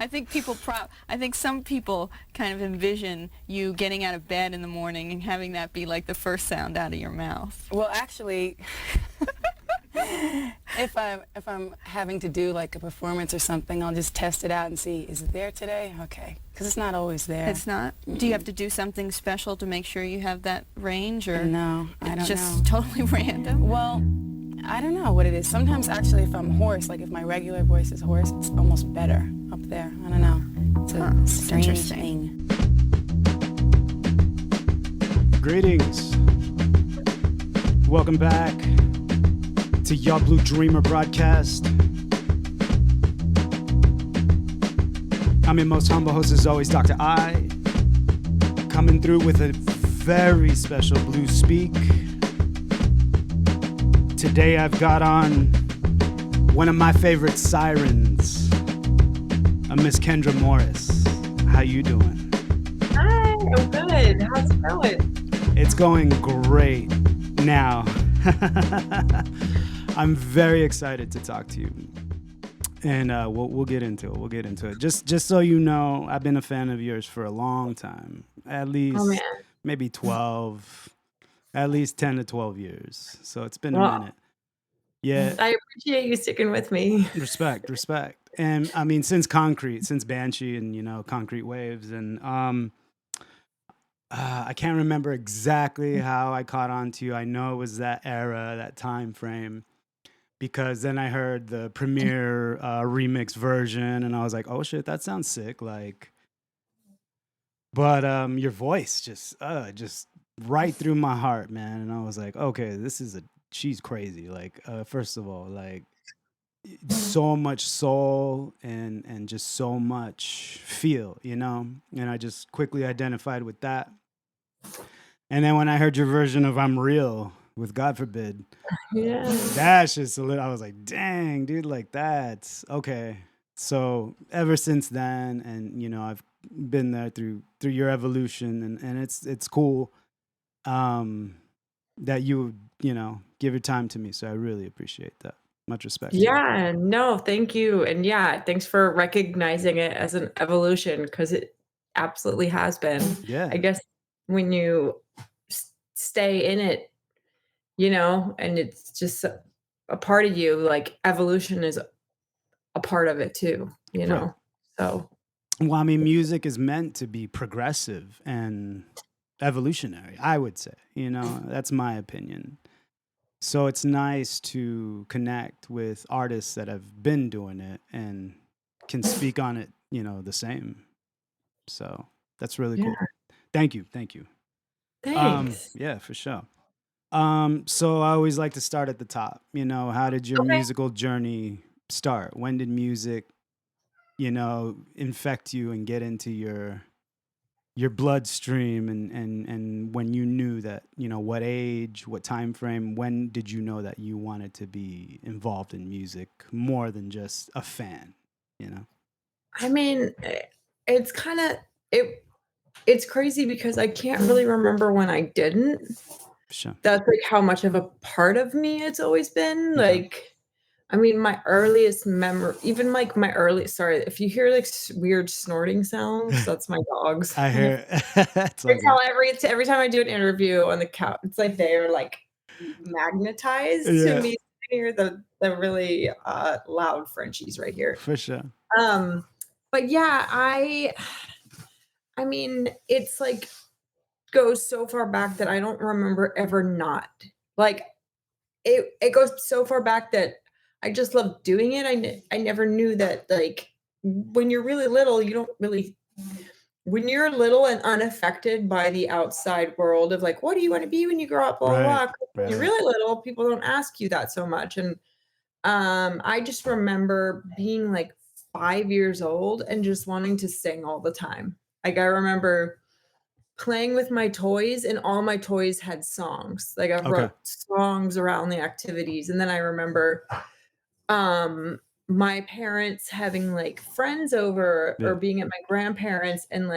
I think some people kind of envision you getting out of bed in the morning and having that be like the first sound out of your mouth. Well, actually, if I'm having to do like a performance or something, I'll just test it out and see, is it there today? Okay, because it's not always there. It's not? Do you have to do something special to make sure you have that range, or No, I don't just know. totally random? Well, I don't know what it is. Sometimes actually if I'm hoarse, like if my regular voice is hoarse, it's almost better up there. I don't know. It's a strange interesting. thing. Greetings. Welcome back to Your Blue Dreamer broadcast. I'm your most humble host as always, Dr. I, coming through with a very special blue speak. Today I've got on one of my favorite sirens, a Miss Kendra Morris. How you doing? Hi, I'm good. How's it going? It's going great now. I'm very excited to talk to you, and we'll get into it. We'll get into it. Just so you know, I've been a fan of yours for a long time, at least maybe 12, at least 10 to 12 years. So it's been a minute. Yeah. I appreciate you sticking with me. Respect. And I mean, since Banshee and, Concrete Waves. And I can't remember exactly how I caught on to you. I know it was that era, that time frame, because then I heard the premiere remix version and I was like, oh shit, that sounds sick. But your voice just right through my heart, man. And I was like, okay, she's crazy. First of all, so much soul and just so much feel, and I just quickly identified with that. And then when I heard your version of I'm Real with God Forbid, that's just a little, I was like, dang, dude, that's okay. So ever since then, and I've been there through your evolution, and it's cool that you would, give your time to me. So I really appreciate that. Much respect. Yeah, no, thank you. And yeah, thanks for recognizing it as an evolution, because it absolutely has been. Yeah. I guess when you stay in it, and it's just a part of you, evolution is a part of it too, Right. So. Well, I mean, music is meant to be progressive and evolutionary, I would say. That's my opinion. So it's nice to connect with artists that have been doing it and can speak on it, the same. So that's really cool. Thank you. Thanks. Yeah, for sure. So I always like to start at the top. How did your musical journey start? When did music, infect you and get into your bloodstream, and when you knew that, what age, what time frame, when did you know that you wanted to be involved in music more than just a fan? I mean, it's kind of it's crazy because I can't really remember when I didn't. Sure. That's how much of a part of me it's always been. Okay. I mean, my earliest memory, even sorry, if you hear weird snorting sounds, that's my dogs. I hear every time I do an interview on the couch, it's like they're magnetized to me hear the really loud Frenchies right here. For sure. But yeah, I mean, it's goes so far back that I don't remember ever not. It goes so far back that I just love doing it. I never knew that when you're really little, you don't really, when you're little and unaffected by the outside world of what do you want to be when you grow up, blah, blah, blah. When you're really little, people don't ask you that so much. And I just remember being 5 years old and just wanting to sing all the time. I remember playing with my toys, and all my toys had songs. I wrote songs around the activities. And then I remember my parents having friends over or being at my grandparents and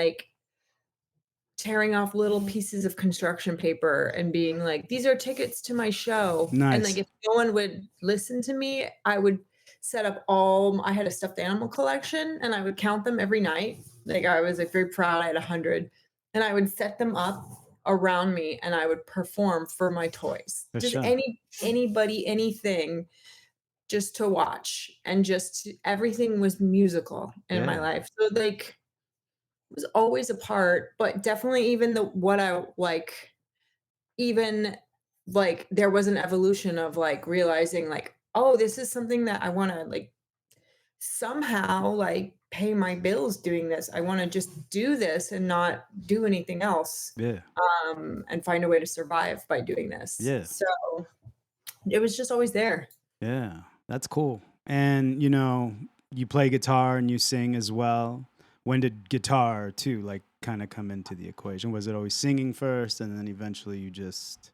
tearing off little pieces of construction paper and being these are tickets to my show. Nice. And if no one would listen to me, I would set up I had a stuffed animal collection, and I would count them every night. Like, I was, like, very proud I had 100, and I would set them up around me, and I would perform for my toys. For Just sure. anybody, anything, just to watch, and everything was musical in my Yeah. life. So, like, it was always a part, but definitely even what I like, even like there was an evolution of like realizing like, oh, this is something that I want to like somehow like pay my bills doing this. I want to just do this and not do anything else. Yeah. And find a way to survive by doing this. Yeah. So it was just always there. Yeah. That's cool. And you play guitar and you sing as well. When did guitar too like kind of come into the equation? Was it always singing first and then eventually you just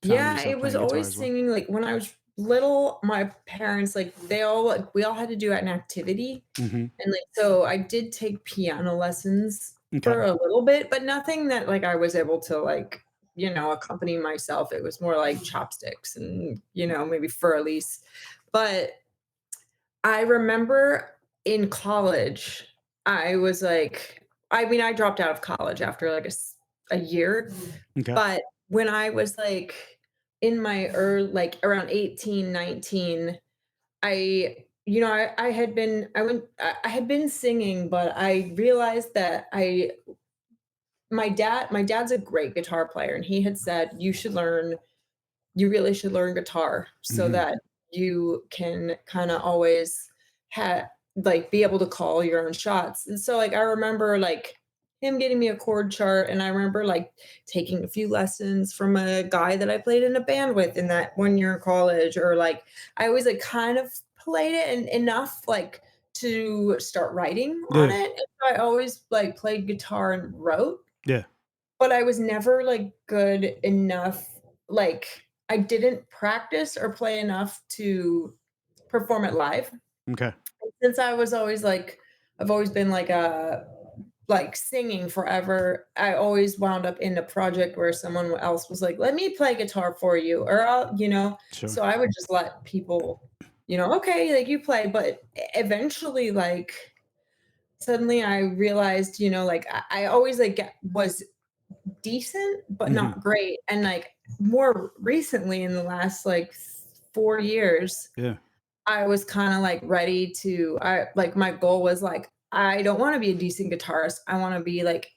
found Yeah, yourself it was playing guitar always as well? singing. Like when I was little, my parents like we all had to do an activity. Mm-hmm. And like so I did take piano lessons Okay. for a little bit, but nothing that like I was able to like, accompany myself. It was more like chopsticks and, maybe fur elise. But I remember in college, I was like, I mean, I dropped out of college after like a year, Okay. but when I was like in my early, like around 18, 19, I, I had been singing, but I realized that my dad's a great guitar player, and he had said, you really should learn guitar so Mm-hmm. that you can kind of always have like be able to call your own shots. And so like I remember like him getting me a chord chart, and I remember like taking a few lessons from a guy that I played in a band with in that 1 year in college, or like I always like kind of played it and enough like to start writing on Yeah. it. And so I always like played guitar and wrote, Yeah. but I was never, like, good enough, like, I didn't practice or play enough to perform it live. Okay. Since I was always, like I've always been, like, singing forever, I always wound up in a project where someone else was like, "Let me play guitar for you," or Sure. so I would just let people, "Okay, like, you play," but eventually, like, suddenly I realized, like, I always, like, was decent, but Mm-hmm. not great. And like more recently in the last like 4 years, Yeah. I was kind of like ready to I like my goal was like, I don't want to be a decent guitarist. I want to be like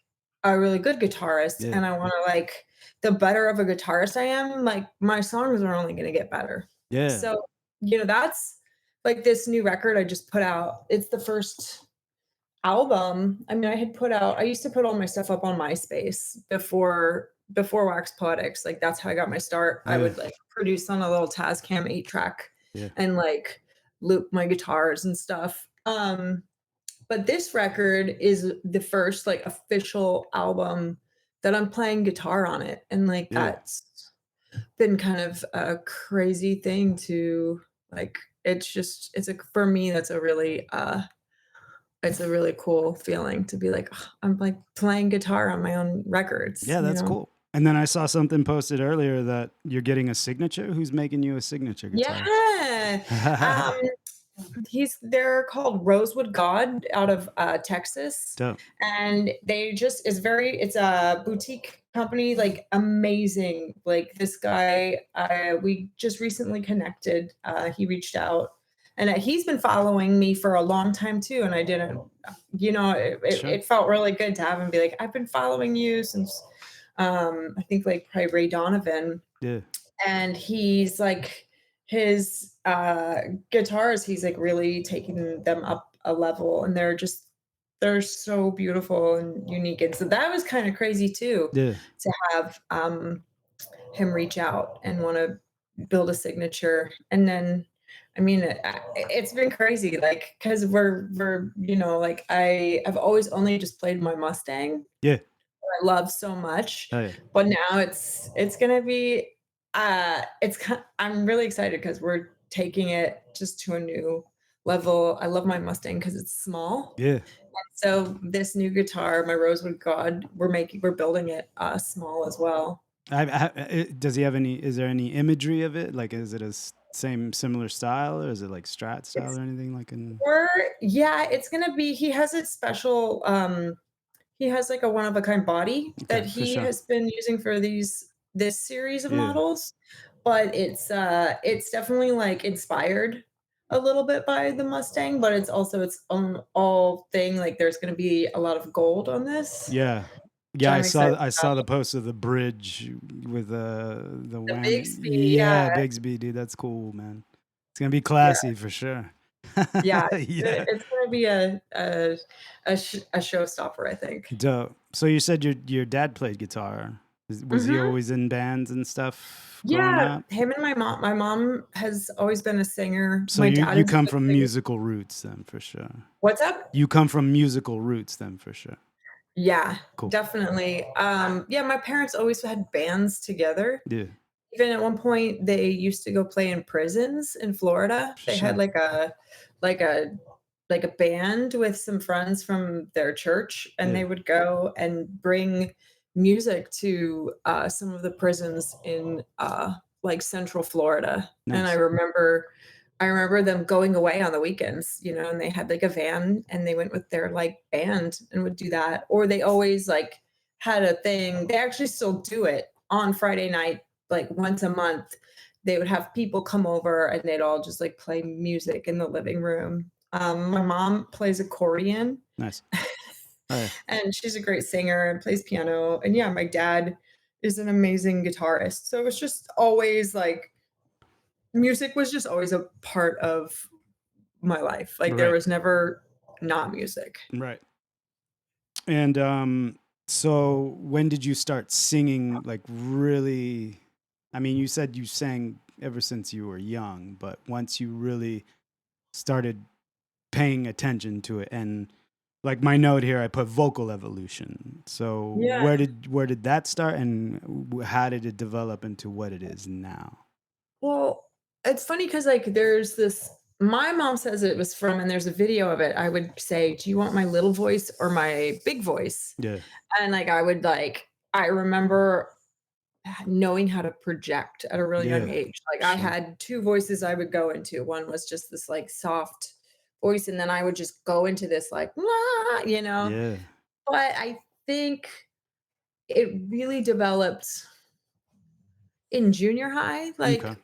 a really good guitarist. Yeah. And I want to like the better of a guitarist I am, like my songs are only gonna get better. Yeah. So, that's like this new record I just put out. It's the first album. I mean, I used to put all my stuff up on MySpace before Wax Poetics. Like that's how I got my start. I Yeah. would like produce on a little Tascam 8-track Yeah. and like loop my guitars and stuff. But this record is the first like official album that I'm playing guitar on it. And like Yeah. that's been kind of a crazy thing to like for me that's a really it's a really cool feeling to be like, "Ugh, I'm, like, playing guitar on my own records," Yeah, that's cool. And then I saw something posted earlier that you're getting a signature. Who's making you a signature guitar? Yeah. They're called Rosewood God out of, Texas, Dope. and it's a boutique company, like, amazing. Like, this guy, we just recently connected, he reached out, and, he's been following me for a long time too, and I didn't Sure. it felt really good to have him be like, "I've been following you since," I think, like, probably Ray Donovan, Yeah. and he's like his guitars, he's like really taking them up a level, and they're so beautiful and unique. And so that was kind of crazy too, Yeah. to have him reach out and want to build a signature. And then I mean it's been crazy, like because we're like I've always only just played my Mustang, Yeah. I love so much. Oh yeah. But now it's gonna be I'm really excited because we're taking it just to a new level. I love my Mustang because it's small. Yeah. So this new guitar, my Rosewood God, we're building it small as well. Does he have any? Is there any imagery of it? Like, is it a same similar style, or is it like Strat style It's or anything like in? or yeah, it's gonna be he has a special, he has like a one of a kind body Okay, that for he sure. has been using for this series of Yeah, models, but it's definitely like inspired a little bit by the Mustang, but it's also its own all thing. Like there's gonna be a lot of gold on this, yeah, which yeah. I'm excited I about. saw the post of the bridge with the The whammy. Bigsby, yeah, Yeah, Bigsby, dude, that's cool, man. It's gonna be yeah, classy for sure. yeah. Yeah, It's gonna be a showstopper, I think. dope. So you said your dad played guitar. Was he Mhm. always in bands and stuff growing Yeah, up? him and my mom. My mom has always been a singer. So My dad you is a come good from singer. musical roots then for sure. What's up? You come from musical roots then for sure. Yeah, Cool. definitely. Yeah, my parents always had bands together. Yeah, Even at one point, they used to go play in prisons in Florida. for They had sure. like a like a band with some friends from their church, and Yeah, they would go and bring music to some of the prisons in like Central Florida. And nice. I remember them going away on the weekends, you know, and they had like a van and they went with their like band and would do that. Or they always like had a thing. They actually still do it on Friday night, like once a month. They would have people come over and they'd all just like play music in the living room. My mom plays accordion Nice. Oh yeah. and she's a great singer and plays piano. And yeah, my dad is an amazing guitarist. So it was just always like music was just always a part of my life. Like there Right. was never not music. Right. And so when did you start singing like really? I mean, you said you sang ever since you were young, but once you really started paying attention to it, and like my note here I put vocal evolution. So Yeah. where did that start, and how did it develop into what it is now? Well, it's funny because like there's this my mom says it was from and there's a video of it. I would say, "Do you want my little voice or my big voice?" Yeah. And like I remember knowing how to project at a really young Yeah. age. Like I Sure. had two voices I would go into. One was just this like soft voice, and then I would just go into this like, "Wah," you know. Yeah. But I think it really developed in junior high. Okay. Like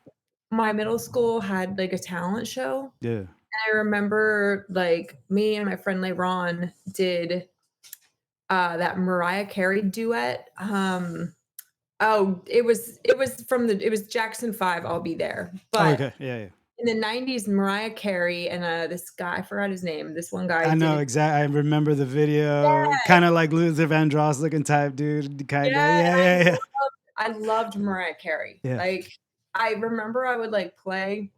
my middle school had like a talent show. Yeah. I remember like me and my friend LeBron did that Mariah Carey duet. Oh, it was Jackson 5, I'll Be There. Oh, But okay. Yeah, yeah. in the 90s, Mariah Carey and this guy, I forgot his name. This one guy I did know it. exactly. I remember the video. Yeah, Kind of like Luther Vandross looking type dude. Kind of. yeah, Yeah, yeah, yeah. I loved Mariah Carey. Yeah. Like I remember I would like play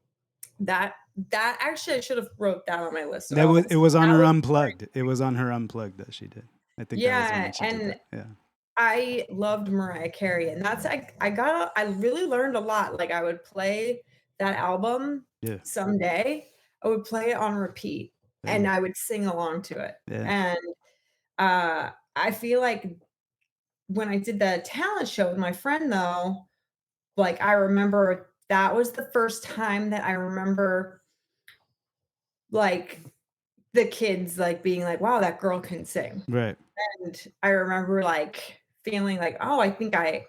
that actually I should have wrote that on my list of That was it albums. was on That her was unplugged. It was on her unplugged that she did. I think that was the yeah, one she did and that. Yeah. I loved Mariah Carey, and that's I really learned a lot. Like I would play that album Yeah. someday. I would play it on repeat, and Yeah. I would sing along to it. Yeah. And I feel like when I did the talent show with my friend, though, like I remember that was the first time that I remember like the kids like being like, "Wow, that girl can sing." Right. And I remember, like, feeling like, "Oh, I think I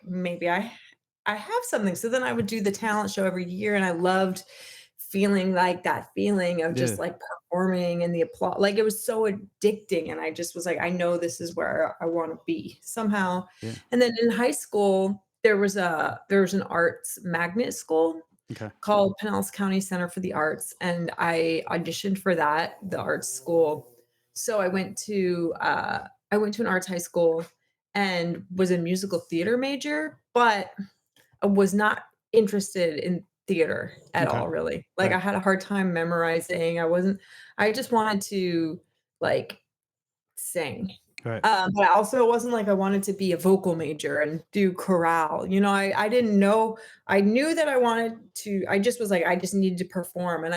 have something." So then I would do the talent show every year, and I loved feeling like that feeling of Yeah. just, like, performing and the applause. Like, it was so addicting, and I just was like, "I know this is where I wanna be somehow." Yeah. And then in high school, there was an arts magnet school Okay. called Pinellas County Center for the Arts, and I auditioned for that, the arts school. So I went to an arts high school and was a musical theater major, but I was not interested in theater at Okay. all, really. Like I Right. had a hard time memorizing. I just wanted to like sing. Right. But I also wasn't like I wanted to be a vocal major and do chorale. You know, I didn't know. I knew that I wanted to. I just was like I just needed to perform, and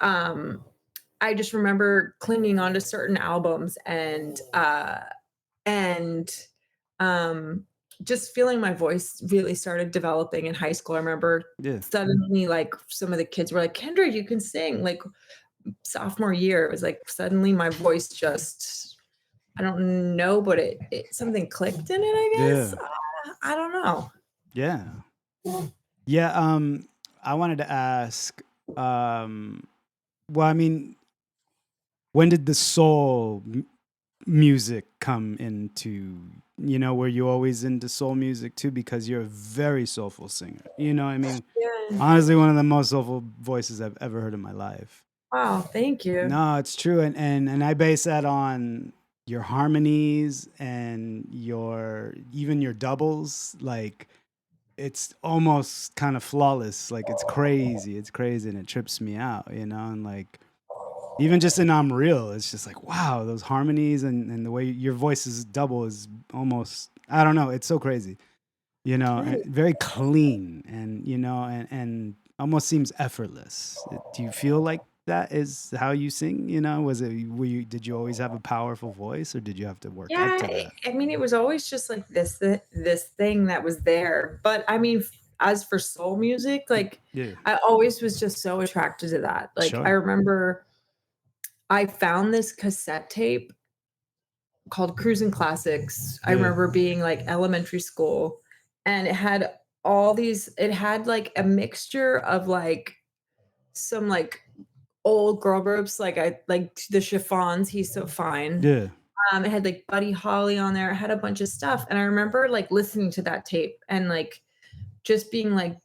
um, I just remember clinging onto certain albums and um, just feeling my voice really started developing in high school. I remember Yeah. suddenly, like, some of the kids were like, "Kendra, you can sing." Like, sophomore year, it was like suddenly my voice just, I don't know, but it something clicked in it, I guess. Yeah. I don't know. Yeah. Yeah. I wanted to ask, well, I mean, when did the soul music come into, were you always into soul music too? Because you're a very soulful singer. You know what I mean? Yeah. Honestly, one of the most soulful voices I've ever heard in my life. Wow, thank you. No, it's true. And I base that on your harmonies and even your doubles. Like, it's almost kind of flawless. Like, it's crazy. It's crazy and it trips me out, and like, even just in I'm Real, it's just like, wow, those harmonies and the way your voice is double is almost, I don't know, it's so crazy, and very clean and almost seems effortless. Do you feel like that is how you sing? Did you always have a powerful voice or did you have to work up Yeah, to that? I mean, it was always just like this thing that was there. But I mean, as for soul music, like, Yeah, I always was just so attracted to that. Like, I sure. remember I found this cassette tape called Cruising Classics. I Yeah, remember being like elementary school, and it had like a mixture of like some like old girl groups, like I like the Chiffons, He's So Fine. yeah, It had like Buddy Holly on there. It had a bunch of stuff. And I remember like listening to that tape and like just being like,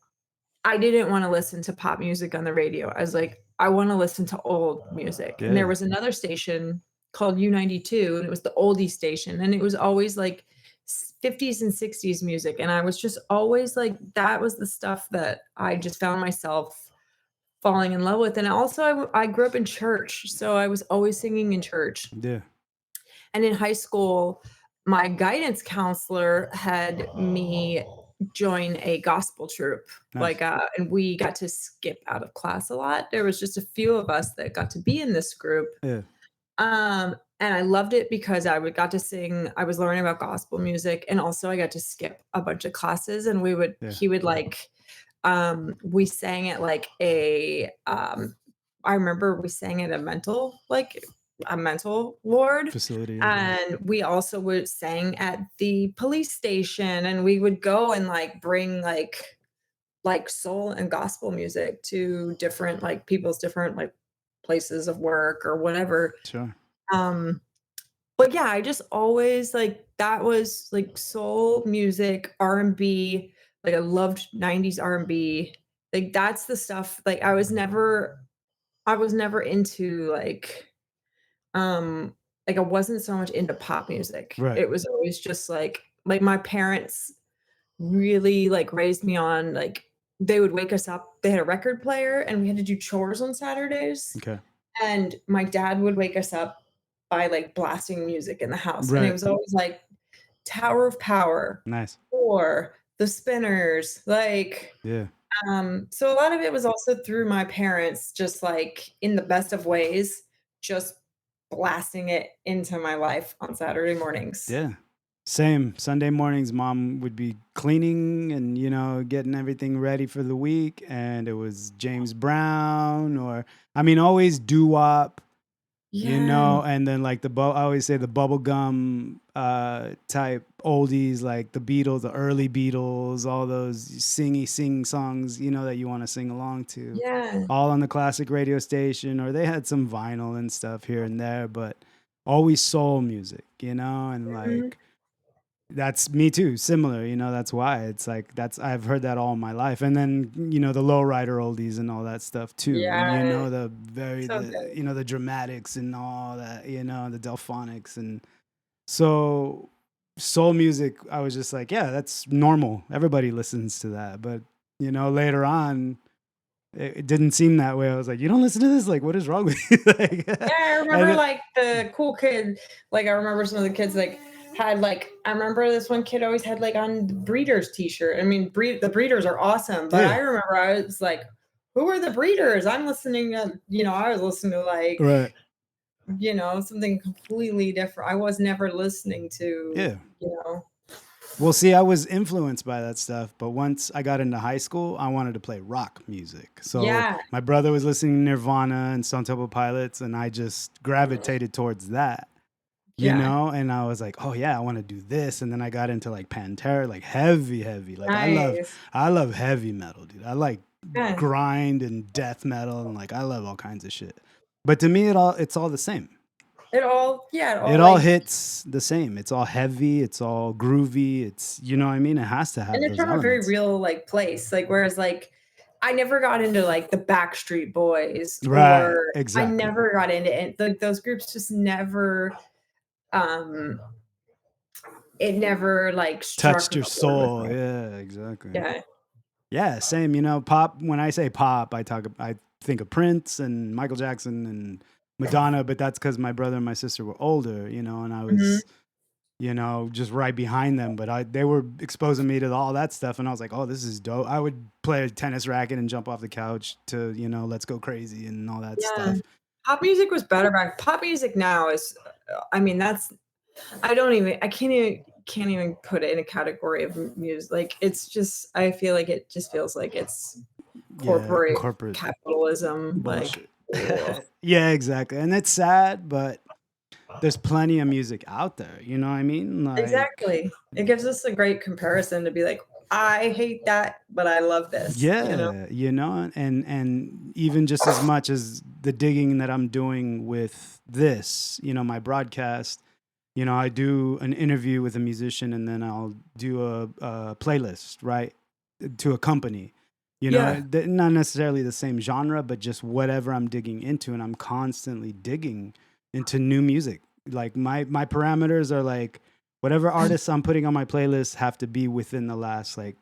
I didn't want to listen to pop music on the radio. I was like, I want to listen to old music. And there yeah, was another station called U92, and it was the oldie station. And it was always like 50s and 60s music. And I was just always like, that was the stuff that I just found myself falling in love with. And also, I grew up in church. So I was always singing in church. yeah. And in high school, my guidance counselor had me join a gospel troupe. Nice. And we got to skip out of class a lot. There was just a few of us that got to be in this group. Yeah, And I loved it because got to sing. I was learning about gospel music, and also I got to skip a bunch of classes. And yeah. he would like, we sang at like I remember we sang at a mental ward. Facility. And we also would sang at the police station, and we would go and like bring like soul and gospel music to different like people's different like places of work or whatever. Sure. But yeah, I just always like, that was like soul music, R&B. Like, I loved 90s R&B. Like, that's the stuff. Like, I was never into like I wasn't so much into pop music. Right. It was always just like my parents really like raised me on, like, they would wake us up. They had a record player and we had to do chores on Saturdays. Okay. And my dad would wake us up by like blasting music in the house. And it Right. was always like Tower of Power Nice. or The Spinners. Like, Yeah. so a lot of it was also through my parents, just like in the best of ways, just blasting it into my life on Saturday mornings. Yeah. Same. Sunday mornings, mom would be cleaning and, getting everything ready for the week. And it was James Brown always doo-wop, Yeah. and then like I always say the bubblegum type oldies, like the Beatles, the early Beatles, all those sing songs, that you want to sing along to. Yeah. All on the classic radio station, or they had some vinyl and stuff here and there, but always soul music, and Mhm. like that's me too, similar, that's why it's like I've heard that all my life. And then, the lowrider oldies and all that stuff too. Yeah. The very, So good. the dramatics and all that, the Delphonics. And so soul music, I was just like, yeah, that's normal. Everybody listens to that. But, later on, it didn't seem that way. I was like, you don't listen to this? Like, what is wrong with you? Like, Yeah, I and remember then- like the cool kid. Like, I remember some of the kids like had like, I remember this one kid always had like on the Breeders t-shirt. I mean, the Breeders are awesome, but Yeah. I remember I was like, who are the Breeders? I'm listening to, I was listening to like, right. something completely different. I was never listening to, Yeah. Well, see, I was influenced by that stuff, but once I got into high school, I wanted to play rock music. So Yeah, my brother was listening to Nirvana and Stone Temple Pilots, and I just gravitated towards that, yeah, And I was like, oh yeah, I want to do this. And then I got into like Pantera, like heavy, heavy. Like nice. I love heavy metal, dude. I like Yeah. grind and death metal, and like I love all kinds of shit. But to me, it's all the same. It It all all like, hits the same. It's all heavy. It's all groovy. It's, you know what I mean? It has to and have it's those from a very elements. real like place. Like, whereas like, I never got into like the Backstreet Boys, Right. or I Exactly. never got into it. Like those groups just never, um, it never like struck Touched a your chord with soul. me. Yeah, exactly. Yeah, Yeah, same. Pop. When I say pop, I think of Prince and Michael Jackson and Madonna, but that's because my brother and my sister were older, and I hmm was, just right behind them. But they were exposing me to all that stuff, and I was like, oh, this is dope. I would play a tennis racket and jump off the couch to, Let's Go Crazy and all that yeah. stuff. Pop music was better back. Pop music now is, I mean, that's I can't even put it in a category of music. Like it's just, I feel like it just feels like it's Yeah, corporate corporate capitalism. Like, bullshit. ugh. Yeah, exactly. And it's sad, but there's plenty of music out there. You know what I mean? Like, Exactly. It gives us a great comparison to be like, I hate that, but I love this. yeah, and even just as much as the digging that I'm doing with this, my broadcast, I do an interview with a musician and then I'll do a playlist, right, to accompany. Yeah. Not necessarily the same genre, but just whatever I'm digging into, and I'm constantly digging into new music. Like my parameters are like whatever artists I'm putting on my playlist have to be within the last like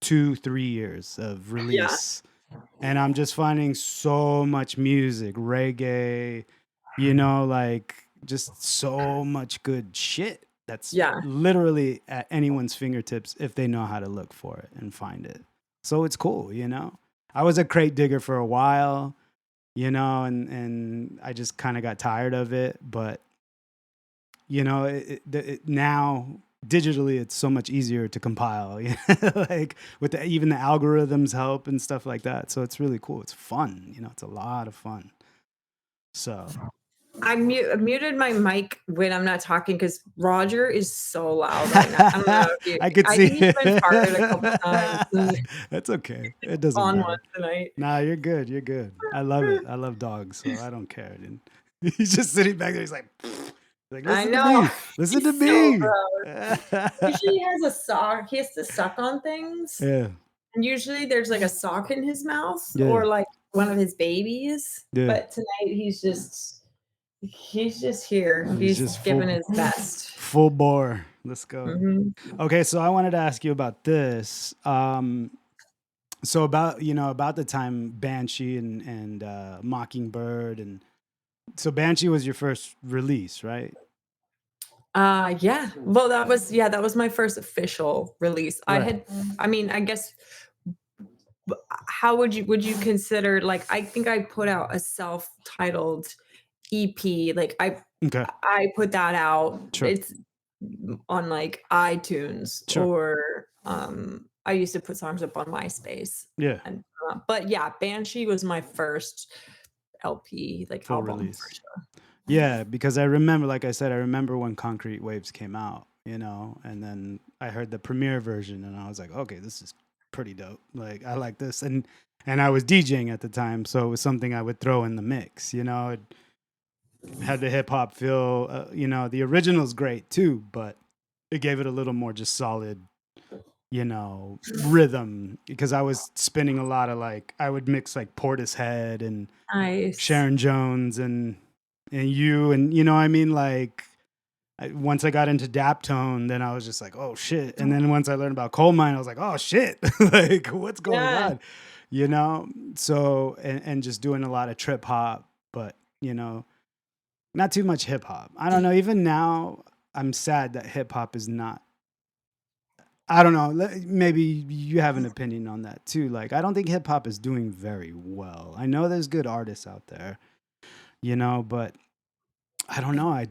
2-3 years of Yeah. release. And I'm just finding so much music, reggae, like just so much good shit that's Yeah. literally at anyone's fingertips if they know how to look for it and find it. So it's cool. I was a crate digger for a while, and I just kind of got tired of it. But, now digitally it's so much easier to compile, like with even the algorithms help and stuff like that. So it's really cool. It's fun, it's a lot of fun. So I muted my mic when I'm not talking because Roger is so loud right now. I don't know if you, I could I see think he's been it. farted a couple times and That's okay. It doesn't on one matter. tonight. Nah, you're good. You're good. I love it. I love dogs, so I don't care, dude. He's just sitting back there. He's like, I listen to know. me. Listen to He's so me. gross. Usually he has a sock. He has to suck on things. Yeah. And usually there's like a sock in his mouth Yeah. or like one of his babies. Yeah. But tonight he's just here. He's He's just giving his best. full bore. Let's go. Mhm. Okay, so I wanted to ask you about this. So about the time Banshee and Mockingbird, and so Banshee was your first release, right? Yeah. Well, that was my first official release. Right. I mean, I guess how would you consider, like, I think I put out a self-titled EP. Like Okay. I put that out. Sure. It's on like iTunes, Sure. or I used to put songs up on MySpace. Yeah. And but yeah, Banshee was my first LP, like Full album release. for sure. Yeah, because I remember, like I said, I remember when Concrete Waves came out, and then I heard the premiere version and I was like, okay, this is pretty dope. Like, I like this. And I was DJing at the time, so it was something I would throw in the mix, It had the hip hop feel, the original's great too, but it gave it a little more just solid, rhythm, because I was spinning a lot of like, I would mix like Portishead and Nice. Sharon Jones and you, and what I mean, like once I got into Daptone, then I was just like, oh shit. And then once I learned about Coal Mine, I was like, oh shit, like what's going on, so and just doing a lot of trip hop, but not too much hip hop. I don't know, even now I'm sad that hip hop is not, I don't know, maybe you have an opinion on that too. Like, I don't think hip hop is doing very well. I know there's good artists out there, but I don't know. I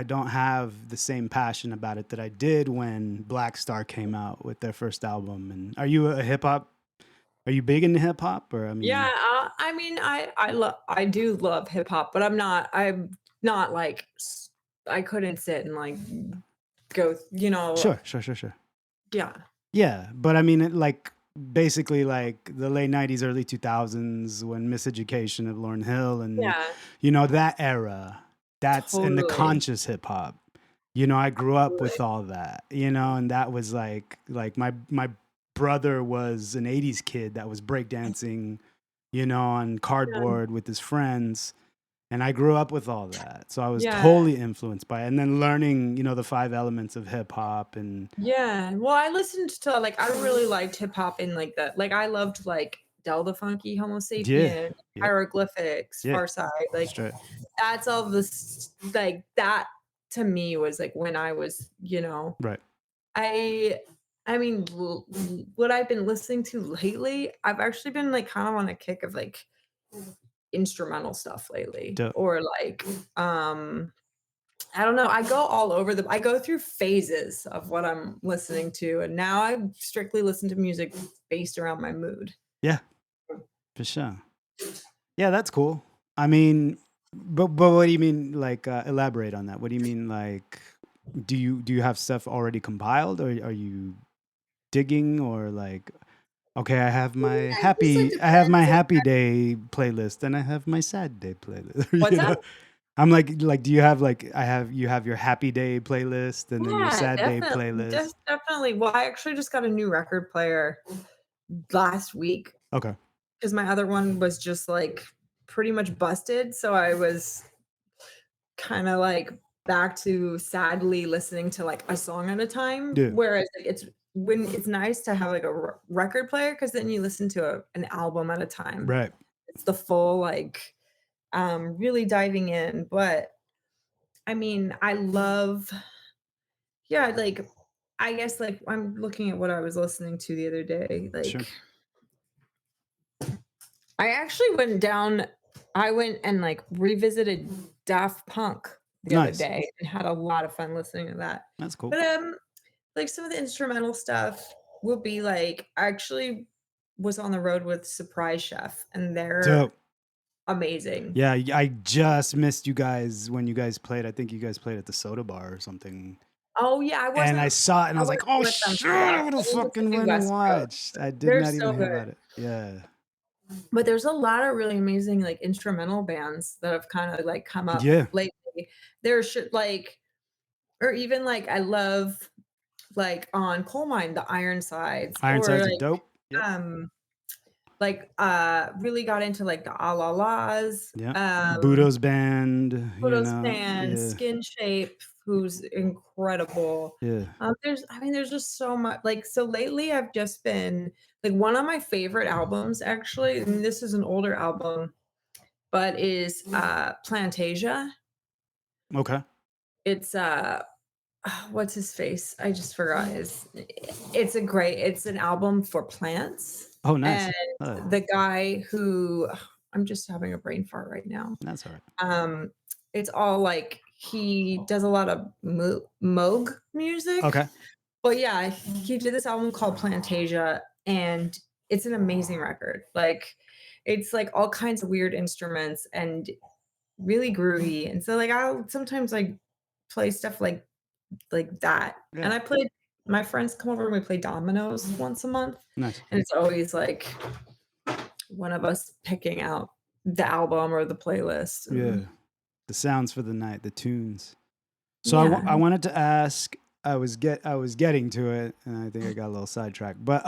don't have the same passion about it that I did when Black Star came out with their first album. And are you a hip hop? Are you big into hip hop? Or I Yeah, mean, I mean, I do love hip hop, but I'm not like I couldn't sit and like go, sure. yeah, Yeah, but I mean, like basically like the late '90s, early 2000s when Miseducation of Lauryn Hill and yeah, that era. That's and the totally, conscious hip hop. I grew up totally. with all that. And that was like my brother was an '80s kid that was breakdancing, on Yeah, cardboard with his friends. And I grew up with all that. So I was yeah, totally influenced by it. And then learning, the five elements of hip hop and yeah. Well, I listened to like I really liked hip hop in like that. Like I loved like Del the Funky, Homo yeah. Sapien, Yep. Hieroglyphics, Yeah. Far Side. Like Straight. that's all this like that to me was like when I was, Right. I I mean, what I've been listening to lately, I've actually been like kind of on a kick of like instrumental stuff lately, Dope. or like I don't know. I go through phases of what I'm listening to, and now I strictly listen to music based around my mood. Yeah, for sure. Yeah, that's cool. I mean, but what do you mean? Like, elaborate on that. What do you mean? Like, do you have stuff already compiled, or are you digging, or like, okay, Yeah, it just like I have my depends. happy day playlist, and I have my sad day playlist. What's that? I'm like, do you have like you have your happy day playlist, and then your Yeah, sad day definitely, playlist? just definitely. Well, I actually just got a new record player last week Okay. because my other one was just like pretty much busted. So I was kind of like back to sadly listening to like a song at a time. Yeah. Whereas like it's nice to have like a record player because then you listen to an album at a time. Right. It's the full like really diving in. But I mean, I love, yeah, like I guess like I'm looking at what I was listening to the other day. Sure. Like I actually I went and like revisited Daft Punk the other Nice. day and had a lot of fun listening to that. That's cool. But like some of the instrumental stuff will be like I actually was on the road with Surprise Chef and they're Dope. amazing. Yeah, I just missed you guys when you guys played. I think you guys played at the Soda Bar or something. Oh yeah, And I saw it and I was like, oh with them shit, for that. I would I have didn't get to fucking do went and West Coast. watched. I did They're not even so hear good. about it. Yeah. But there's a lot of really amazing like instrumental bands that have kind of like come up Yeah. lately. Like or even like I love like on Coal Mine, the Ironsides, or Ironsides are dope. Yep. really got into like the Ah La Las, Yeah. Budo's band, Photos Band, Yeah. Skin Shape, who's incredible. Yeah. There's just so much. Like, so lately I've just been like one of my favorite albums, actually, and this is an older album, but is Plantasia. Okay. It's what's his face? I just forgot it's an album for plants. Oh, nice. And the guy who I'm just having a brain fart right now. That's all right. It's all like he does a lot of Moog music. Okay. But yeah, he did this album called Plantasia, and it's an amazing record. Like it's like all kinds of weird instruments and really groovy. And so like I'll sometimes like play stuff like that. Yeah. And my friends come over and we play dominoes once a month. Nice. And it's always like one of us picking out the album or the playlist. Yeah. The sounds for the night, the tunes. So Yeah. I wanted to ask, I was getting to it, and I think I got a little sidetracked. But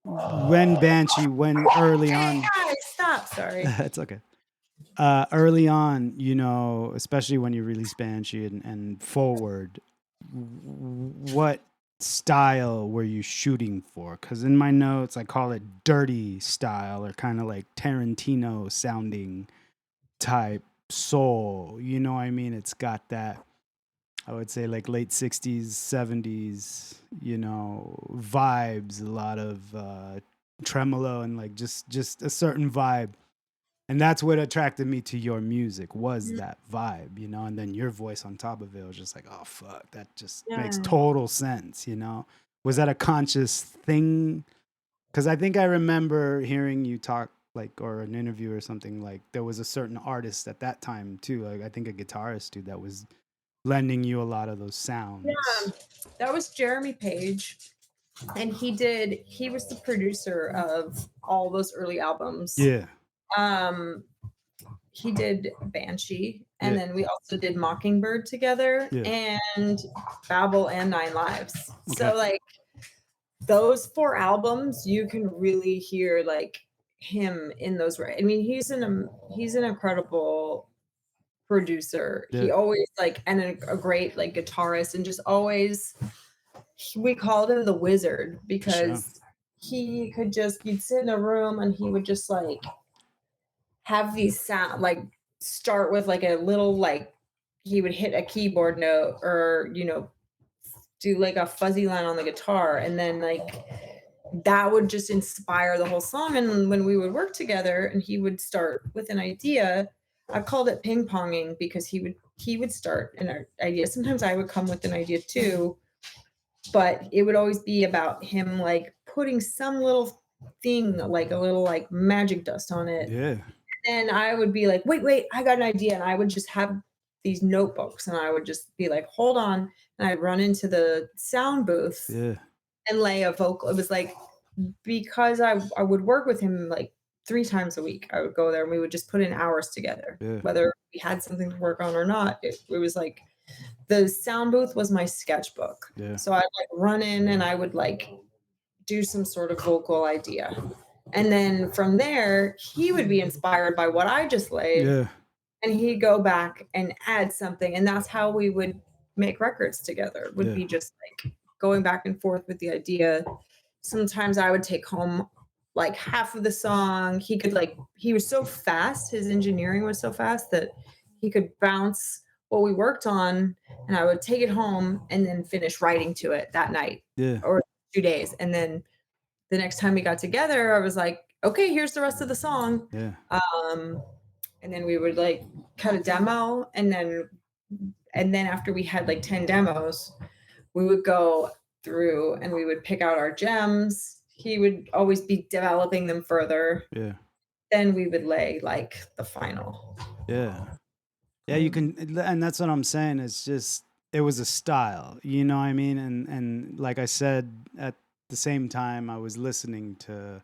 when Banshee, when early on, Guys, stop. Sorry. it's okay. Early on, especially when you release Banshee and forward, what style were you shooting for? Because in my notes, I call it dirty style, or kind of like Tarantino sounding type soul. You know what I mean? It's got that, I would say, like late 60s, 70s, vibes, a lot of tremolo and like just a certain vibe. And that's what attracted me to your music was Mhm. that vibe, you know, and then your voice on top of it was just like, oh fuck, that just makes Yeah. total sense, you know. Was that a conscious thing? Because I think I remember hearing you talk like or an interview or something like there was a certain artist at that time too. Like I think a guitarist too that was lending you a lot of those sounds. Yeah, that was Jeremy Page, and he was the producer of all those early albums. Yeah. Um, he did Banshee, and Yeah. then we also did Mockingbird together, Yeah. and Babel and Nine Lives. Okay. So like those 4 albums, you can really hear like him in those. I mean, he's an incredible producer. Yeah. He always like and a great like guitarist, and just always we called him the wizard Sure. because he could just you'd sit in a room and he would just like have these sound like start with like a little like he would hit a keyboard note or do like a fuzzy line on the guitar, and then like that would just inspire the whole song. And when we would work together and he would start with an idea, I called it ping ponging because he would start an idea. Sometimes I would come with an idea too, but it would always be about him like putting some little thing like a little like magic dust on it. Yeah. And I would be like, wait, I got an idea. And I would just have these notebooks and I would just be like, hold on. And I'd run into the sound booth Yeah. and lay a vocal. It was like, because I would work with him like 3 times a week. I would go there and we would just put in hours together, Yeah. whether we had something to work on or not. It was like the sound booth was my sketchbook. Yeah. So I'd like run in and I would like do some sort of vocal idea. And then from there, he would be inspired by what I just laid. Yeah. And he'd go back and add something. And that's how we would make records together, would Yeah. be just like going back and forth with the idea. Sometimes I would take home like half of the song. He was so fast, his engineering was so fast that he could bounce what we worked on, and I would take it home and then finish writing to it that night Yeah. or 2 days. And then the next time we got together, I was like, okay, here's the rest of the song. Yeah. And then we would like cut a demo, and then after we had like 10 demos, we would go through and we would pick out our gems. He would always be developing them further. Yeah. Then we would lay like the final. Yeah. Yeah, you can, and that's what I'm saying. It's just, it was a style, you know what I mean? And like I said, at the same time, I was listening to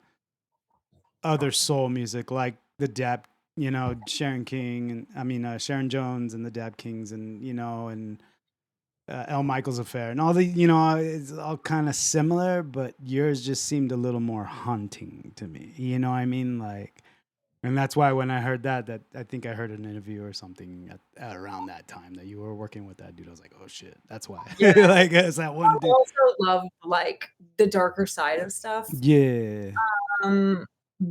other soul music, like the Dap, you know, Sharon Sharon Jones and the Dap Kings, and and L. Michaels Affair, and all the, it's all kind of similar, but yours just seemed a little more haunting to me. You know what I mean? Like. And that's why when I heard that I think I heard an interview or something at around that time that you were working with that dude. I was like, oh shit, that's why. Yeah. Like it's that one I dude. also love like the darker side of stuff. Yeah.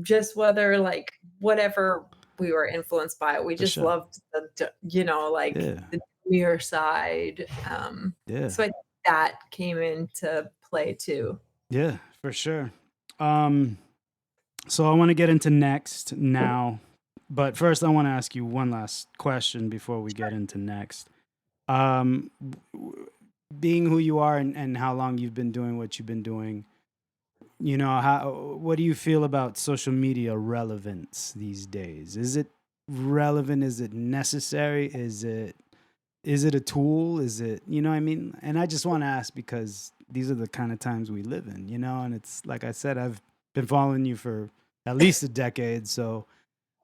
Just whatever we were influenced by, we For just sure. loved the the mirror side. Yeah. So I think that came into play too. Yeah, for sure. So I want to get into next now, but first I want to ask you one last question before we get into next. Being who you are and how long you've been doing what you've been doing, what do you feel about social media relevance these days? Is it relevant? Is it necessary? Is it a tool? Is it, you know what I mean? And I just want to ask because these are the kind of times we live in, and it's like I said, I've been following you for at least a decade, so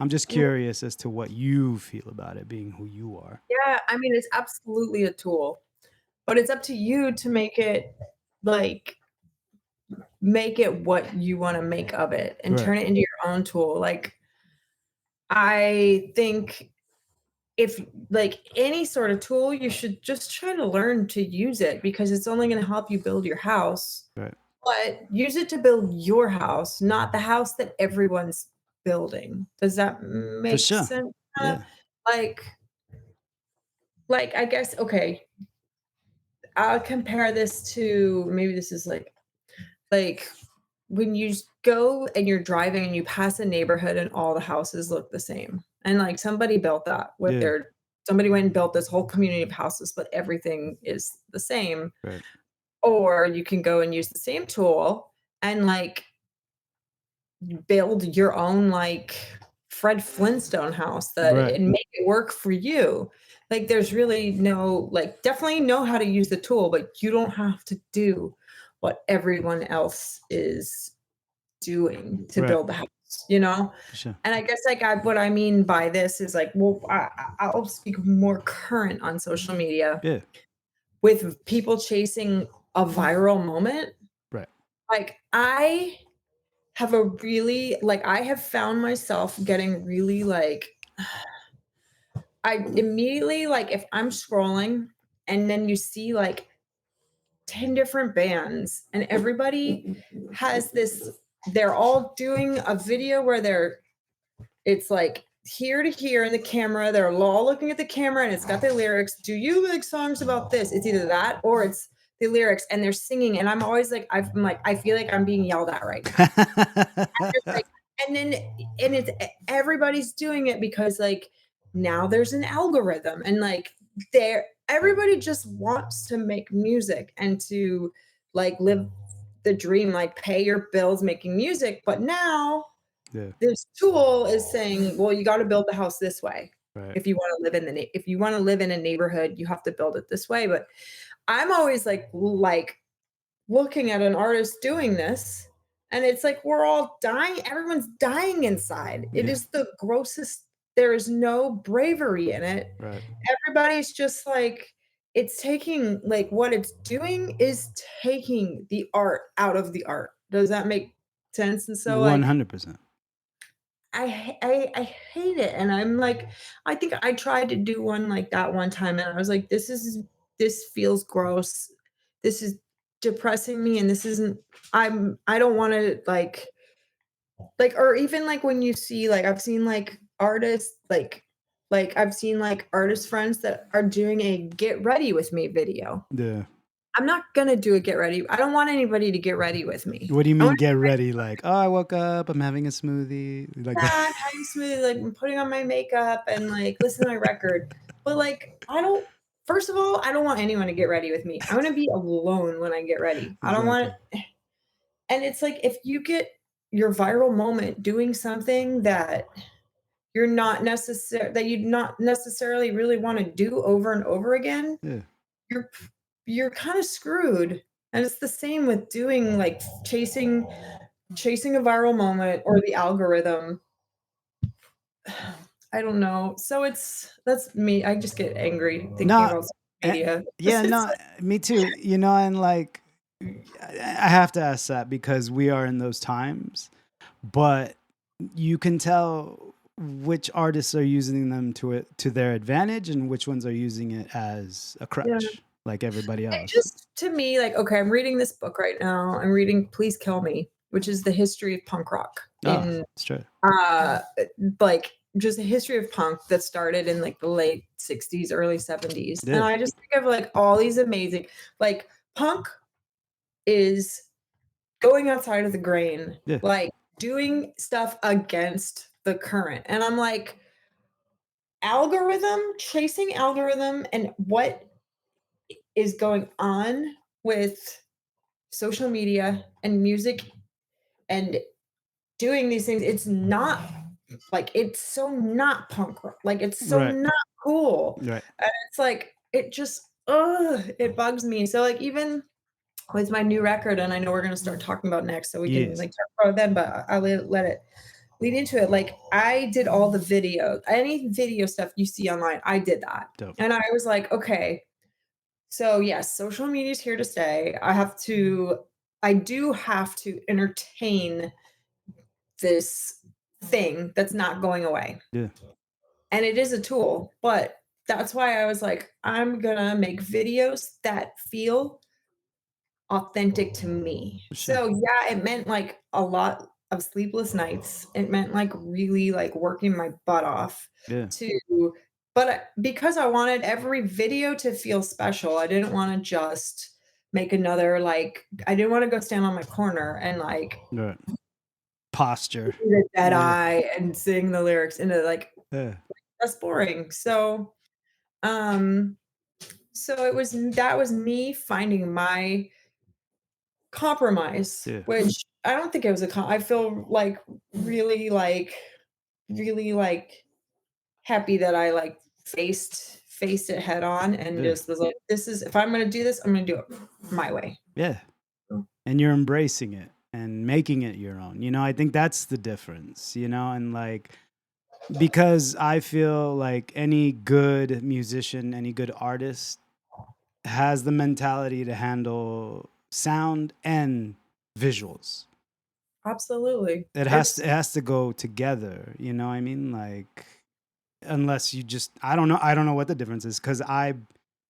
I'm just curious as to what you feel about it being who you are. Yeah, I mean, it's absolutely a tool, but it's up to you to make it what you want to make of it and Right. turn it into your own tool. Like, I think if like any sort of tool, you should just try to learn to use it because it's only going to help you build your house. Right. But use it to build your house, not the house that everyone's building. Does that make sure. sense? Yeah. Like I guess, okay, I'll compare this to, maybe this is like when you go and you're driving and you pass a neighborhood and all the houses look the same, and like somebody built that with Yeah. somebody went and built this whole community of houses, but everything is the same. Right. Or you can go and use the same tool and like build your own like Fred Flintstone house Right. and make it work for you. Like there's really no like definitely know how to use the tool, but you don't have to do what everyone else is doing to Right. build the house, you know? For sure. And I guess like what I mean by this is like, well, I'll speak more current on social media Yeah. with people chasing a viral moment. Right. Like I have a really like I have found myself getting really like I immediately like if I'm scrolling and then you see like 10 different bands and everybody has this they're all doing a video where it's like here to here in the camera, they're all looking at the camera and it's got the lyrics. Do you like songs about this? It's either that or it's the lyrics and they're singing and I'm always like I'm like I feel like I'm being yelled at right now. I'm just like, and then and it's everybody's doing it because like now there's an algorithm and like everybody just wants to make music and to like live the dream, like pay your bills making music. But now Yeah. this tool is saying, well, you got to build the house this way. Right. If you want to live in if you want to live in a neighborhood, you have to build it this way. But I'm always like looking at an artist doing this, and it's like we're all dying. Everyone's dying inside. It Yeah. is the grossest. There is no bravery in it. Right. Everybody's just like it's taking like what it's doing is taking the art out of the art. Does that make sense? And so like 100%. I hate it, and I'm like, I think I tried to do one like that one time, and I was like, this feels gross. This is depressing me, and this isn't. I don't want to or even like when you see like I've seen like artists like I've seen like artist friends that are doing a get ready with me video. Yeah. I'm not gonna do a get ready. I don't want anybody to get ready with me. What do you I mean want get ready? Like, oh, I woke up, I'm having a smoothie. Like I'm that. having smoothie, like I'm putting on my makeup and like listen to my record. But like I don't first of all, I don't want anyone to get ready with me. I want to be alone when I get ready. I don't want and it's like if you get your viral moment doing something that you're not necessarily really want to do over and over again, Yeah. you're kind of screwed. And it's the same with doing like chasing a viral moment or the algorithm. I don't know. So that's me. I just get angry thinking No, about social media. yeah, It's no, like, me too. You know, and like, I have to ask that because we are in those times, but you can tell which artists are using them to their advantage and which ones are using it as a crutch, like everybody it else. just to me, like, okay, I'm reading this book right now. I'm reading Please Kill Me, which is the history of punk rock in It's true. like just a history of punk that started in like the late 60s, early 70s. Yeah. And I just think of like all these amazing like punk is going outside of the grain, Yeah. like doing stuff against the current. And I'm like, chasing algorithm and what is going on with social media and music and doing these things. It's not like it's so not punk rock. Like it's so Right. not cool. Right. And it's like it just it bugs me. So like even with my new record, and I know we're gonna start talking about next, so we can Yes. like talk about it then, but I'll let it lead into it. Like I did all the video, any video stuff you see online, I did that. Dope. And I was like, okay, so yes, social media is here to stay. I do have to entertain this thing that's not going away. Yeah. And it is a tool, but that's why I was like, I'm gonna make videos that feel authentic to me. Sure. So yeah, it meant like a lot of sleepless nights. It meant like really like working my butt off Yeah. but because I wanted every video to feel special, I didn't want to just make another, like, I didn't want to go stand on my corner and like Right. Posture. do the dead Yeah. eye and sing the lyrics into like Yeah. that's boring. Um, so that was me finding my compromise, Yeah. which I don't think it was I feel like really like really like happy that I like faced it head on and Yeah. just was like, this is if I'm gonna do this, I'm gonna do it my way. Yeah. Mm. And you're embracing it and making it your own. You know, I think that's the difference, you know, and like because I feel like any good musician, any good artist has the mentality to handle sound and visuals. Absolutely. It has to go together, you know what I mean? Like unless you just I don't know what the difference is cuz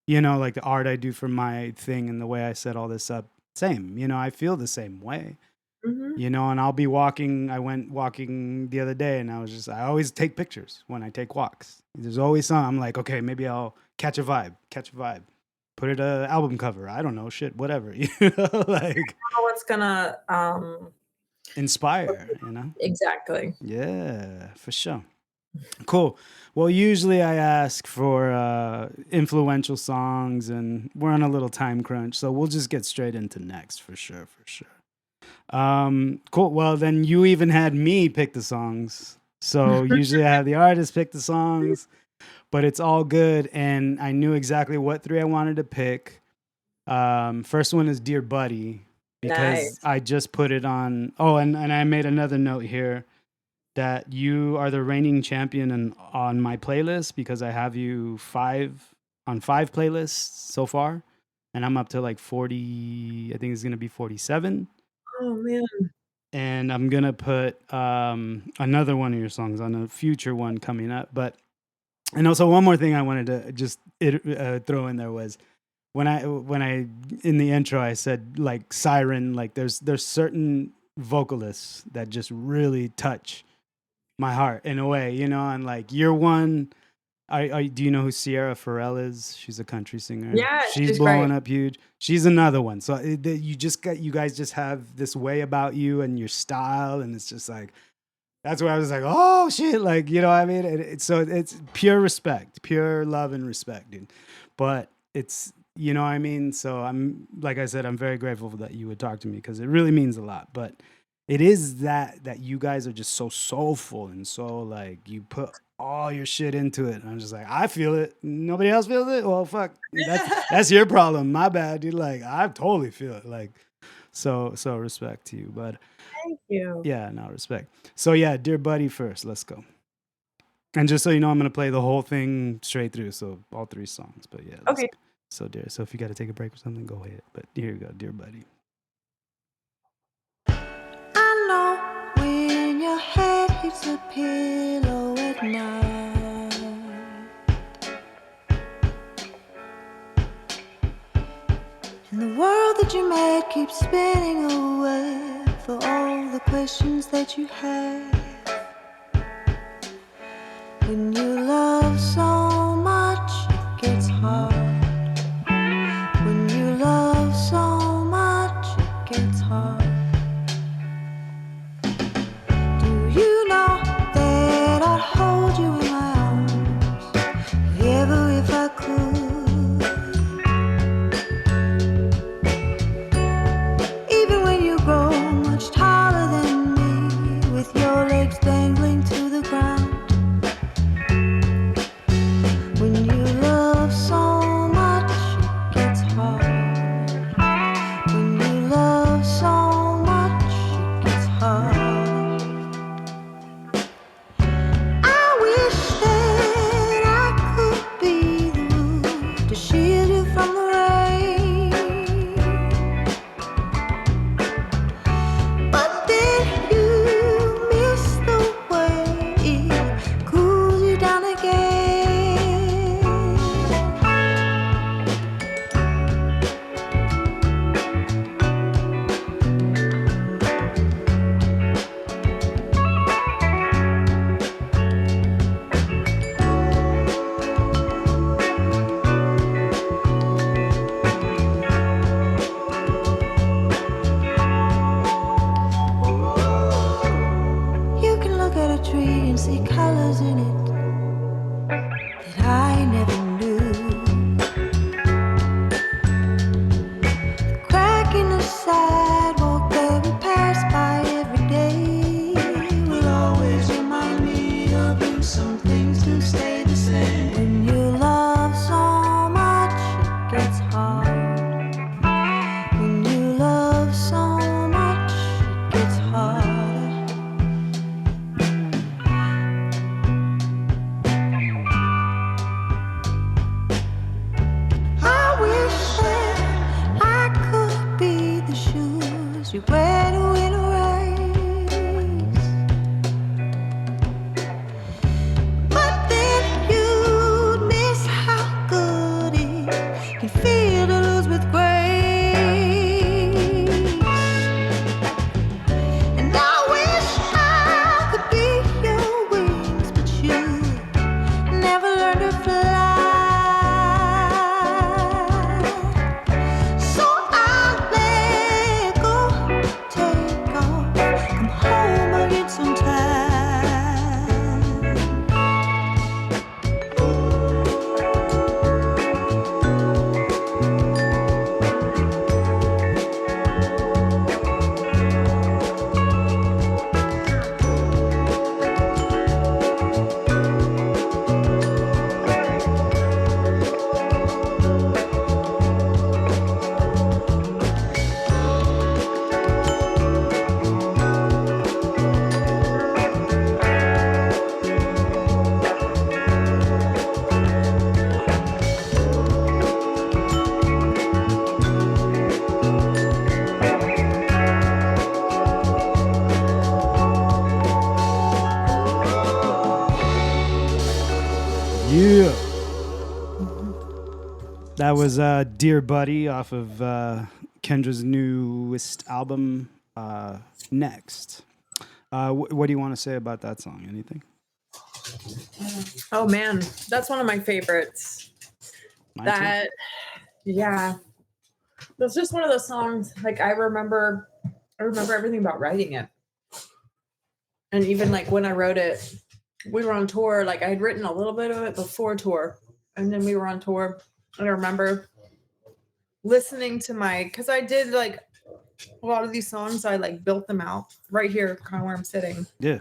you know, like the art I do for my thing and the way I set all this up, same. You know, I feel the same way. Mhm. You know, and I went walking the other day and I always take pictures when I take walks. There's always some, I'm like, okay, maybe I'll catch a vibe, put it a album cover. I don't know, shit, whatever, you know, like What's gonna inspire, you know? exactly. Yeah, for sure. Cool. Well, usually I ask for influential songs and we're on a little time crunch, so we'll just get straight into next for sure. Cool. Well, then you even had me pick the songs. So usually I have the artist pick the songs, but it's all good. And I knew exactly what 3 I wanted to pick. First one is Dear Buddy because Nice. I just put it on. Oh, and I made another note here that you are the reigning champion on my playlist because I have you 5 playlists so far. And I'm up to like 40, I think it's going to be 47. Oh man. And I'm going to put another one of your songs on a future one coming up. And also one more thing I wanted to just throw in there was when I in the intro I said like Siren, like there's certain vocalists that just really touch my heart in a way, you know, and like you're one. Do you know who Sierra Farrell is? She's a country singer. Yeah, she's she's blowing great. up huge. She's another one. So you guys just have this way about you and your style, and it's just like that's where I was like, oh shit, like you know what I mean. So it's pure respect, pure love and respect, dude. But it's you know what I mean. So I'm like I said, I'm very grateful that you would talk to me because it really means a lot. But it is that you guys are just so soulful and so like you put all your shit into it. And I'm just like, I feel it. Nobody else feels it. Well, fuck, that's your problem. My bad, dude. Like I totally feel it. Like so respect to you. But Thank you. yeah, no respect. So yeah, Dear Buddy first. Let's go. And just so you know, I'm gonna play the whole thing straight through. So all 3 songs. But yeah. Okay. So if you got to take a break or something, go ahead. But here you go, Dear Buddy. I know when your head hits the pillow at night, and the world that you made keeps spinning away for all the questions that you have. When you love so much, it gets hard. When you love so much, it gets hard. Do you know that I'd hold you in my arms forever if I could? Even when you grow much taller than me, with your legs dangling to the ground. hard. When you love so much, it gets harder. I wish that I could be the shoes you wear to win a race. But then you'd miss how good it can feel to lose with grace. And I wish I could be your wings, but you never learned to fly. So I let go, take off, come home again sometime. Yeah. That was Dear Buddy off of Kendra's newest album, Next. What do you want to say about that song? Anything? Oh man, that's one of my favorites. Mine too? That, yeah, that's just one of those songs. Like I remember everything about writing it, and even like when I wrote it, we were on tour. Like I had written a little bit of it before tour, and then we were on tour. And I remember listening to because I did like a lot of these songs. I like built them out right here, kind of where I'm sitting, Yeah.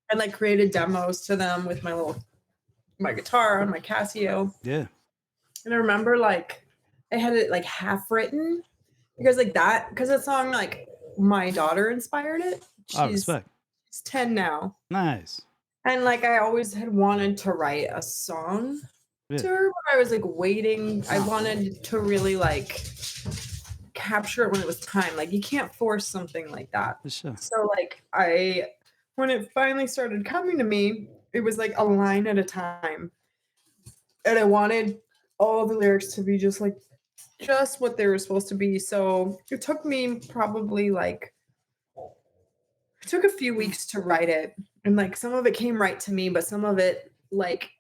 and like created demos to them with my guitar on my Casio. Yeah. And I remember like I had it like half written because that song, like my daughter inspired it. Oh, She's respect. 10 now. Nice. And like I always had wanted to write a song to her, but I was like waiting. I wanted to really like capture it when it was time. Like you can't force something like that. For sure. So like when it finally started coming to me, it was like a line at a time. And I wanted all the lyrics to be just what they were supposed to be. So it took me probably it took a few weeks to write it. And like some of it came right to me, but some of it like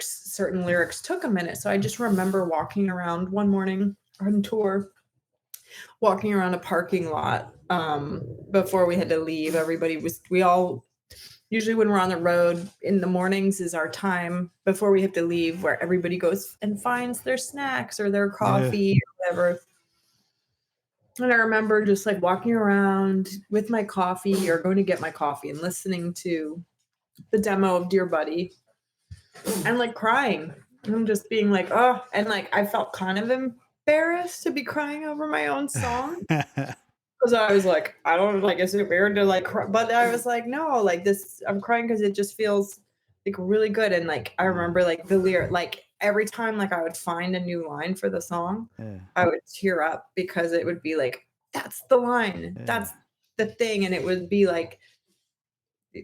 certain lyrics took a minute. So I just remember walking around one morning on tour, walking around a parking lot before we had to leave. Usually when we're on the road in the mornings is our time before we have to leave, where everybody goes and finds their snacks or their coffee or whatever. And I remember just like walking around with my coffee or going to get my coffee and listening to the demo of Dear Buddy and like crying and just being like, oh, and like I felt kind of embarrassed to be crying over my own song. Because I was like, I don't like, is it weird to like cry? But I was like, no, like this, I'm crying because it just feels like really good. And like, I remember like the lyric, like every time like I would find a new line for the song, I would tear up because it would be like, that's the line, that's the thing. And it would be like,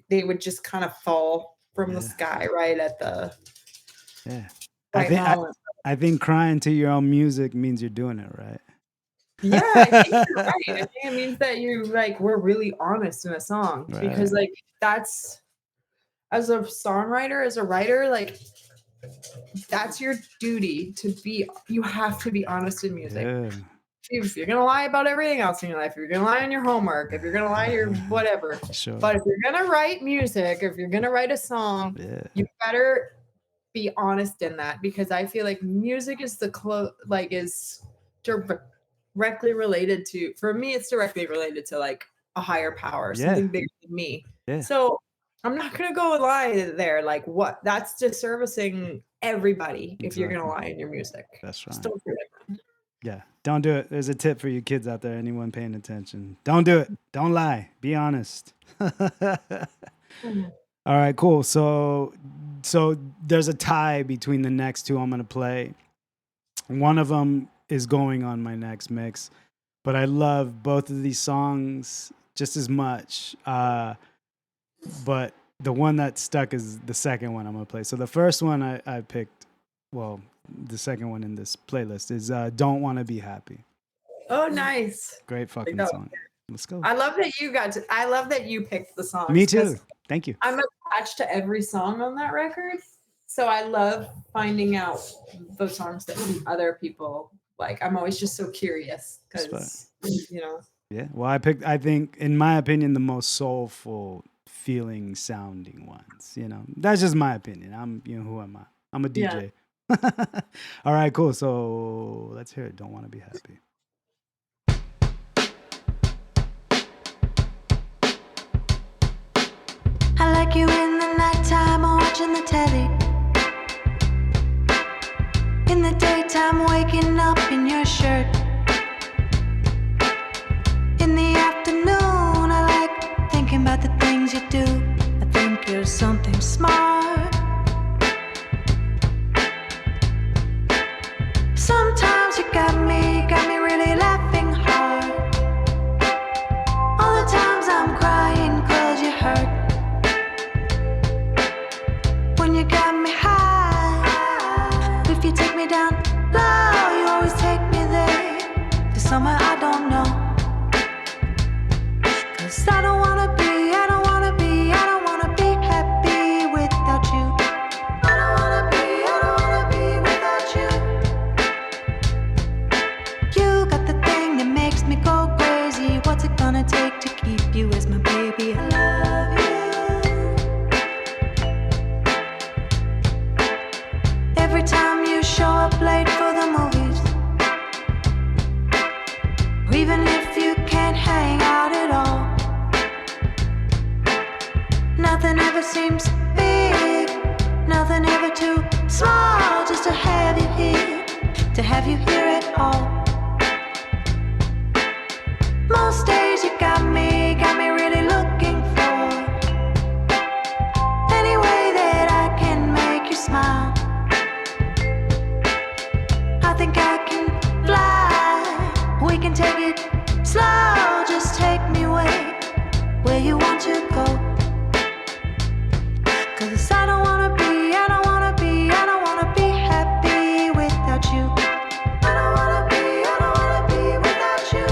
they would just kind of fall from the sky right at the moment. I think crying to your own music means you're doing it right. Yeah, I think you're right. I think it means that you like we're really honest in a song because like that's as a songwriter, as a writer, like that's your duty to be. You have to be honest in music. Yeah. If you're gonna lie about everything else in your life, if you're gonna lie on your homework, if you're gonna lie your whatever. Sure. But if you're gonna write music, if you're gonna write a song, you better be honest in that because I feel like music is is directly related to, for me, it's directly related to like a higher power, something bigger than me. So I'm not gonna go lie there. Like what? That's disservicing everybody if you're gonna lie in your music. That's right. Just don't do it. Yeah, don't do it. There's a tip for you kids out there, anyone paying attention. Don't do it. Don't lie. Be honest. All right, cool. So there's a tie between the next two I'm going to play. One of them is going on my next mix, but I love both of these songs just as much. But the one that stuck is the second one I'm going to play. So the first one I picked, well, the second one in this playlist is Don't Wanna Be Happy. Oh, nice. Great fucking go. song. Let's go. I love that I love that you picked the song. Me too. Thank you. I'm attached to every song on that record. So I love finding out those songs that other people like. I'm always just so curious because, you know. Yeah. Well, I think, in my opinion, the most soulful feeling sounding ones. You know, that's just my opinion. Who am I? I'm a DJ. Yeah. All right, cool. So let's hear it. Don't Want to Be Happy. I like you in the nighttime watching the telly. In the daytime waking up in your shirt. In the afternoon I like thinking about the things you do. I think you're something smart. Sometimes you got me really laughing hard. All the times I'm crying 'cause you hurt. When you got me high, if you take me down low, you always take me there, to somewhere I don't know. 'Cause I don't wanna be happy without you. I don't wanna be without you. You got the thing that makes me go crazy. What's it gonna take to keep you as my baby? I love you. Every time you show up late for the movies, or even if you can't hang out at all, nothing ever seems big, nothing ever too small, just to have you here at all. Most days you got me really looking for any way that I can make you smile. I think I can fly, we can take it slow, just take me where you want to go. 'Cause I don't wanna be happy without you. I don't wanna be without you.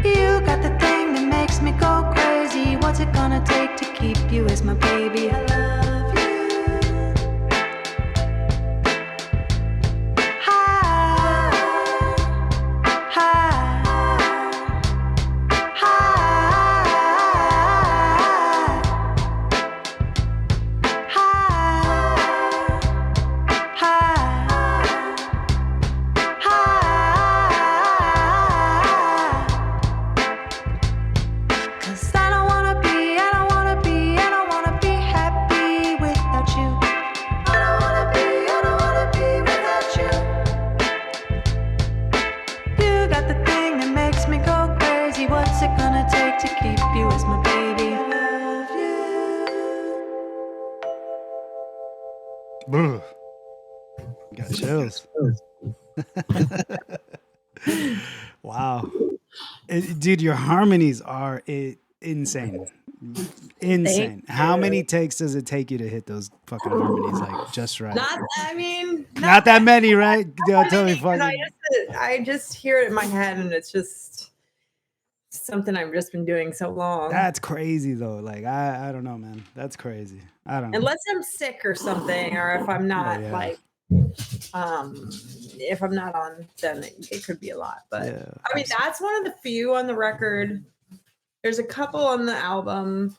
You got the thing that makes me go crazy. What's it gonna take to keep you as my baby? I love you. Got chills. Wow. Dude, your harmonies are insane. Insane. How many takes does it take you to hit those fucking harmonies like just right? Not that many, right? Tell me, I just hear it in my head and it's just something I've just been doing so long. That's crazy though. Like I don't know, man. That's crazy. I don't know. Unless I'm sick or something, or if I'm not if I'm not on, then it could be a lot. But I mean, that's one of the few on the record. There's a couple on the album.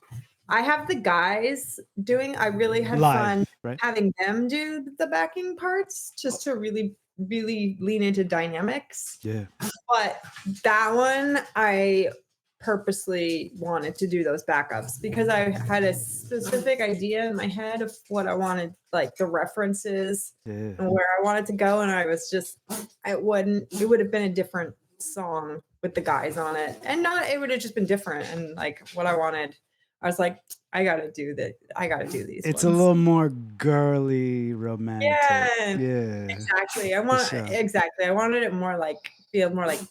I have the guys doing. I really had fun having them do the backing parts, just to really lean into dynamics. Yeah. But that one, I purposely wanted to do those backups because I had a specific idea in my head of what I wanted, like the references Yeah. and where I wanted to go. And I was just, it would have been a different song with the guys on it. And it would have just been different. And like what I wanted, I was like, I got to do that. I got to do these. It's ones. a little more girly, romantic. Yeah. Yeah. Exactly. I wanted it more like, feel more like,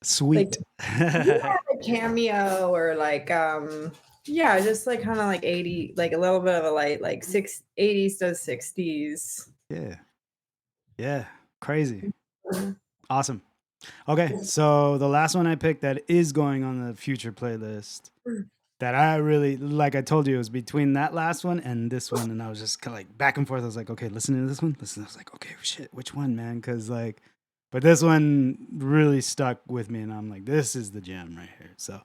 Sweet. a cameo or like just like kind of like 80, like a little bit of a light like 80s to 60s. Yeah. Crazy. Awesome. Okay, so the last one I picked that is going on the future playlist that I really, like I told you, it was between that last one and this one, and I was just kind of like back and forth. I was like, okay, listen to this one. Listen. I was like, okay, shit, which one, man? Because like, but this one really stuck with me, and I'm like, this is the jam right here. So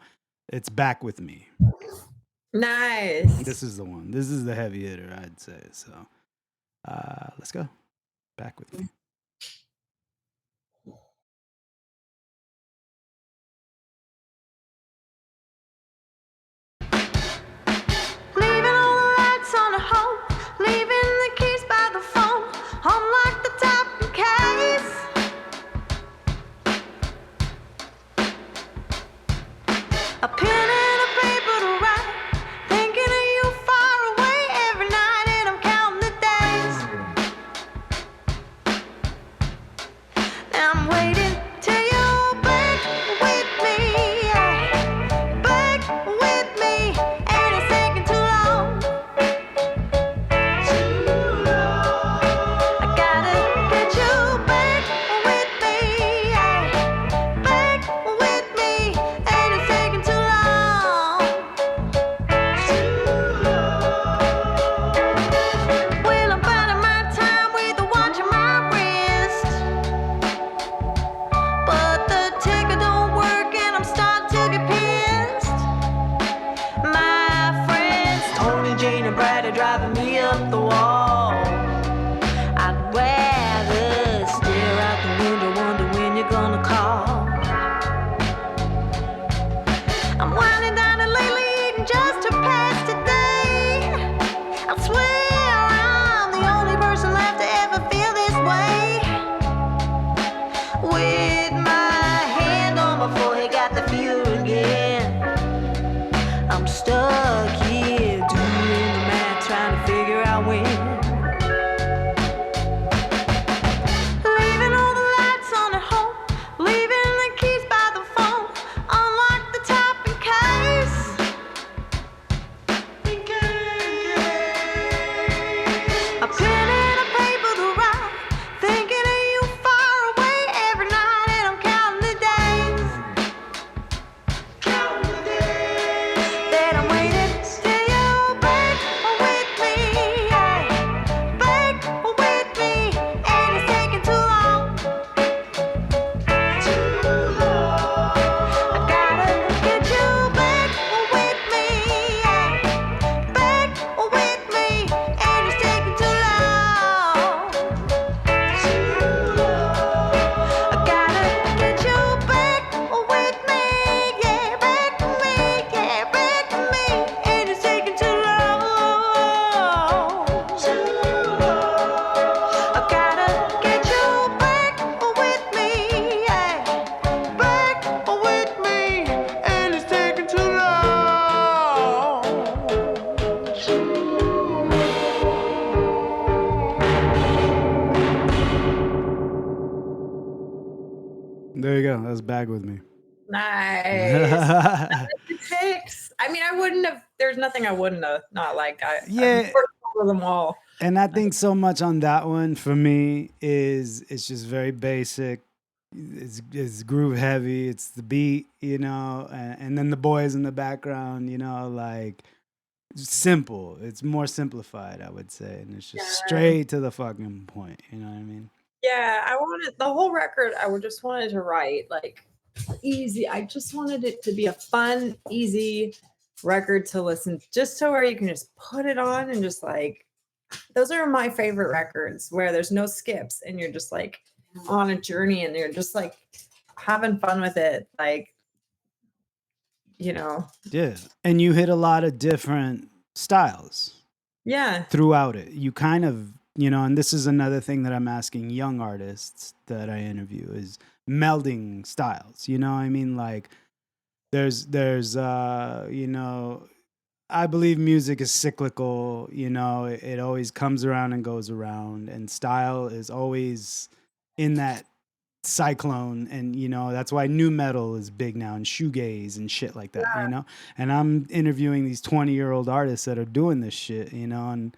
it's Back With Me. Nice. This is the one. This is the heavy hitter, I'd say. So let's go. Back With Me. Leaving all the lights on at home, leaving the keys by the phone, unlock the top in case. A pen and a paper to write, thinking of you far away every night, and I'm counting the days. Now I'm waiting till you're back with me, back with me, and it's taking too long. I gotta get you back with me, back with me, and it's taking too long. Well, I'm biding my time with the watch on my wrist, but the ticker don't work and I'm starting to get pissed. My friends Tony, Jane, and Brad are driving me up the wall. I'd rather stare out the window, wonder when you're gonna call. I'm winding down and lately eating just to pass today. I swear I'm the only person left to ever feel this way. With my hand on my forehead, got the feeling again. I'm stuck here doing the math, trying to figure out when. Leaving all the lights on at home, leaving the keys by the phone, unlock the top in case. A pen and a paper to write, thinking of you far away every night, and I'm counting the days. That I'm waiting till you're back with me, back with me, and it's taking too long. I gotta get you back with me, back with me, and it's taking too long. I gotta get you back with me, yeah, back with me, yeah, back with me, and it's taking too long. I gotta get you back with me, yeah, back with me, and it's taking too long. There you go. That was Back With Me. Nice. Fix. I mean, I wouldn't have, there's nothing I wouldn't have not liked. Yeah. I've worked over them all. And I think so much on that one for me is it's just very basic. It's groove heavy. It's the beat, and then the boys in the background, like simple. It's more simplified, I would say, and it's just Yeah. straight to the fucking point. You know what I mean? Yeah, I wanted the whole record. Just wanted to write like easy. I just wanted it to be a fun, easy record to listen, just to where you can just put it on and just like, those are my favorite records where there's no skips and you're just like on a journey and you're just like having fun with it. Like you know. Yeah. And you hit a lot of different styles Yeah. throughout it. You kind of, and this is another thing that I'm asking young artists that I interview is melding styles. You know what I mean? Like there's I believe music is cyclical, it always comes around and goes around, and style is always in that cyclone. And that's why new metal is big now, and shoegaze and shit like that. And I'm interviewing these 20-year-old artists that are doing this shit, and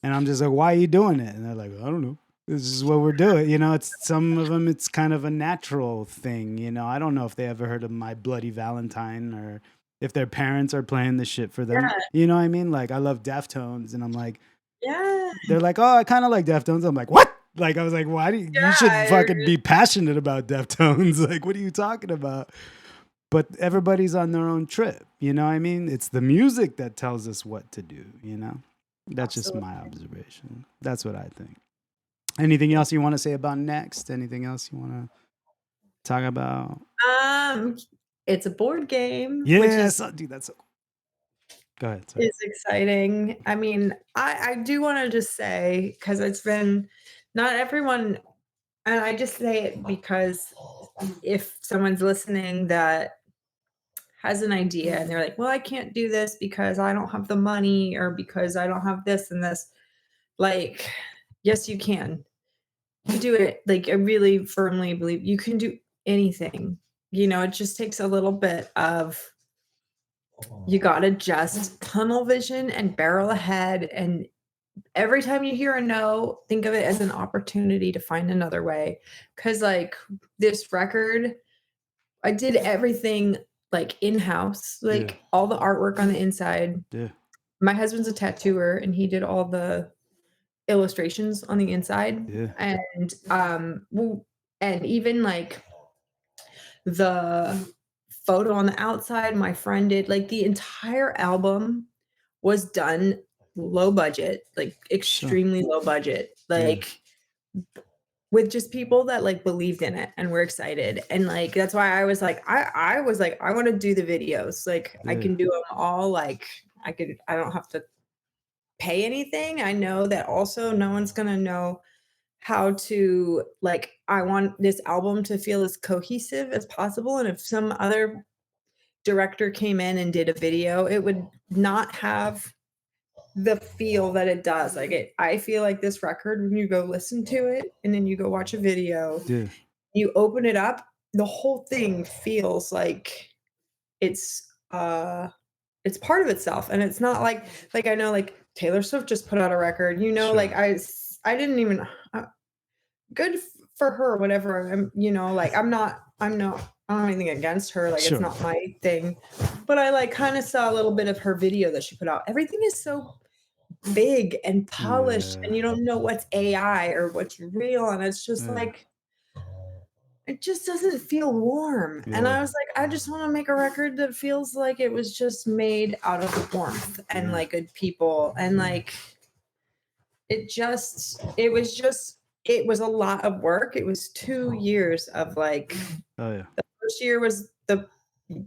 I'm just like, why are you doing it? And they're like, I don't know, this is what we're doing. It's some of them, it's kind of a natural thing. I don't know if they ever heard of My Bloody Valentine, or if their parents are playing this shit for them. Yeah. You know what I mean? Like, I love Deftones, and I'm like, Yeah. they're like, oh, I kind of like Deftones. I'm like, what? Like, I was like, why do you should Yeah, fucking be passionate about Deftones. Like, what are you talking about? But everybody's on their own trip. You know what I mean? It's the music that tells us what to do, That's just my observation. That's what I think. Anything else you want to say about Next? Anything else you want to talk about? It's a board game. Yes, dude, that's so cool. Go ahead. Sorry. It's exciting. I mean, I do want to just say, because it's been not everyone, and I just say it because if someone's listening that has an idea and they're like, well, I can't do this because I don't have the money, or because I don't have this and this, like, yes, you can. You do it. Like, I really firmly believe you can do anything. It just takes a little bit of, you gotta just tunnel vision and barrel ahead. And every time you hear a no, think of it as an opportunity to find another way. Cause like this record, I did everything like in-house, like all the artwork on the inside. Yeah. My husband's a tattooer, and he did all the illustrations on the inside. Yeah. And even like the photo on the outside, my friend did. Like, the entire album was done low budget, like extremely low budget, like with just people that like believed in it and were excited. And like that's why I was like, I was like, I want to do the videos, like I can do them all, like I don't have to pay anything. I know that also no one's gonna know how to, like, I want this album to feel as cohesive as possible. And if some other director came in and did a video, it would not have the feel that it does. Like, I feel like this record, when you go listen to it and then you go watch a video, you open it up, the whole thing feels like it's part of itself. And it's not like I know like Taylor Swift just put out a record, like I didn't even good for her, whatever. Like I don't have anything against her, like it's not my thing, but I like kind of saw a little bit of her video that she put out. Everything is so big and polished, and you don't know what's AI or what's real, and it's just like it just doesn't feel warm. And I was like, I just want to make a record that feels like it was just made out of warmth and like good people. And like it was a lot of work. It was 2 years of like, the first year was the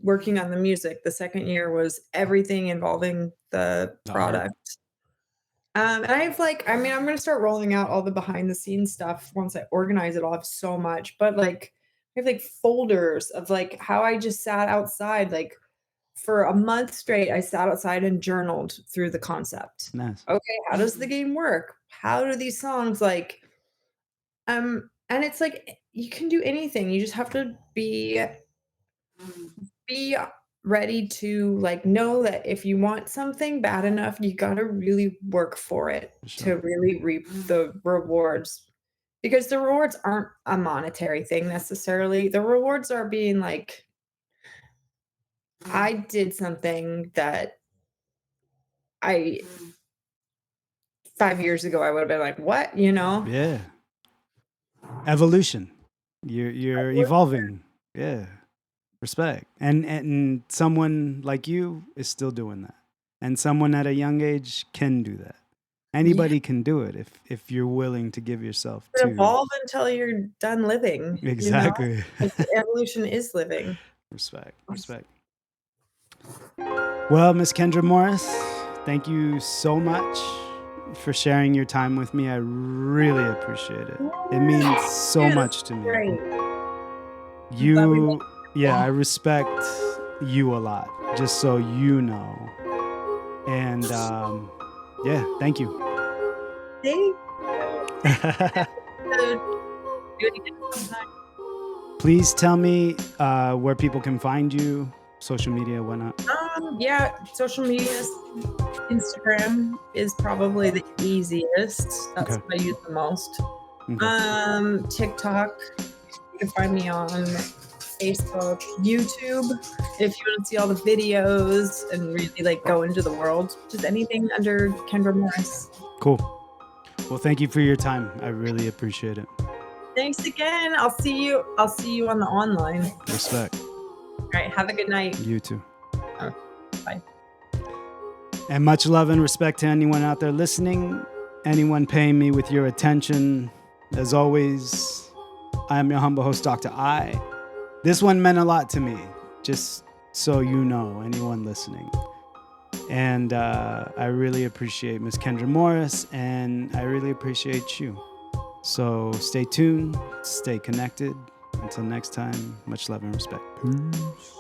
working on the music. The second year was everything involving the product. And I'm going to start rolling out all the behind the scenes stuff once I organize it all. I have so much, but like I have like folders of like how I just sat outside, like for a month straight, I sat outside and journaled through the concept. Nice. Okay, how does the game work? How do these songs like, and it's like, you can do anything. You just have to be ready to like know that if you want something bad enough, you got to really work for it to really reap the rewards, because the rewards aren't a monetary thing necessarily. The rewards are being like, I did something that 5 years ago I would have been like, what, Yeah. Evolution. You're evolving. Yeah. Respect. And someone like you is still doing that. And someone at a young age can do that. Anybody can do it if you're willing to give yourself to evolve until you're done living. Exactly. Like, evolution is living. Respect. Well, Miss Kendra Morris, thank you so much for sharing your time with me. I really appreciate it. It means so Yeah, much to me. Great. You, yeah, I respect you a lot, just so you know. And yeah, thank you. Thank you. Do it again sometime. Please tell me where people can find you, social media, whatnot. Yeah, social media, Instagram is probably the easiest. That's Okay. what I use the most. Okay. TikTok, you can find me on Facebook, YouTube. If you want to see all the videos and really like go into the world, just anything under Kendra Morris. Cool. Well, thank you for your time. I really appreciate it. Thanks again. I'll see you on the online. Respect. All right, have a good night. You too. Bye. And much love and respect to anyone out there listening, anyone paying me with your attention. As always, I am your humble host, Dr. I. This one meant a lot to me, just so you know, anyone listening. And I really appreciate Miss Kendra Morris, and I really appreciate you. So stay tuned, stay connected. Until next time, much love and respect. Peace.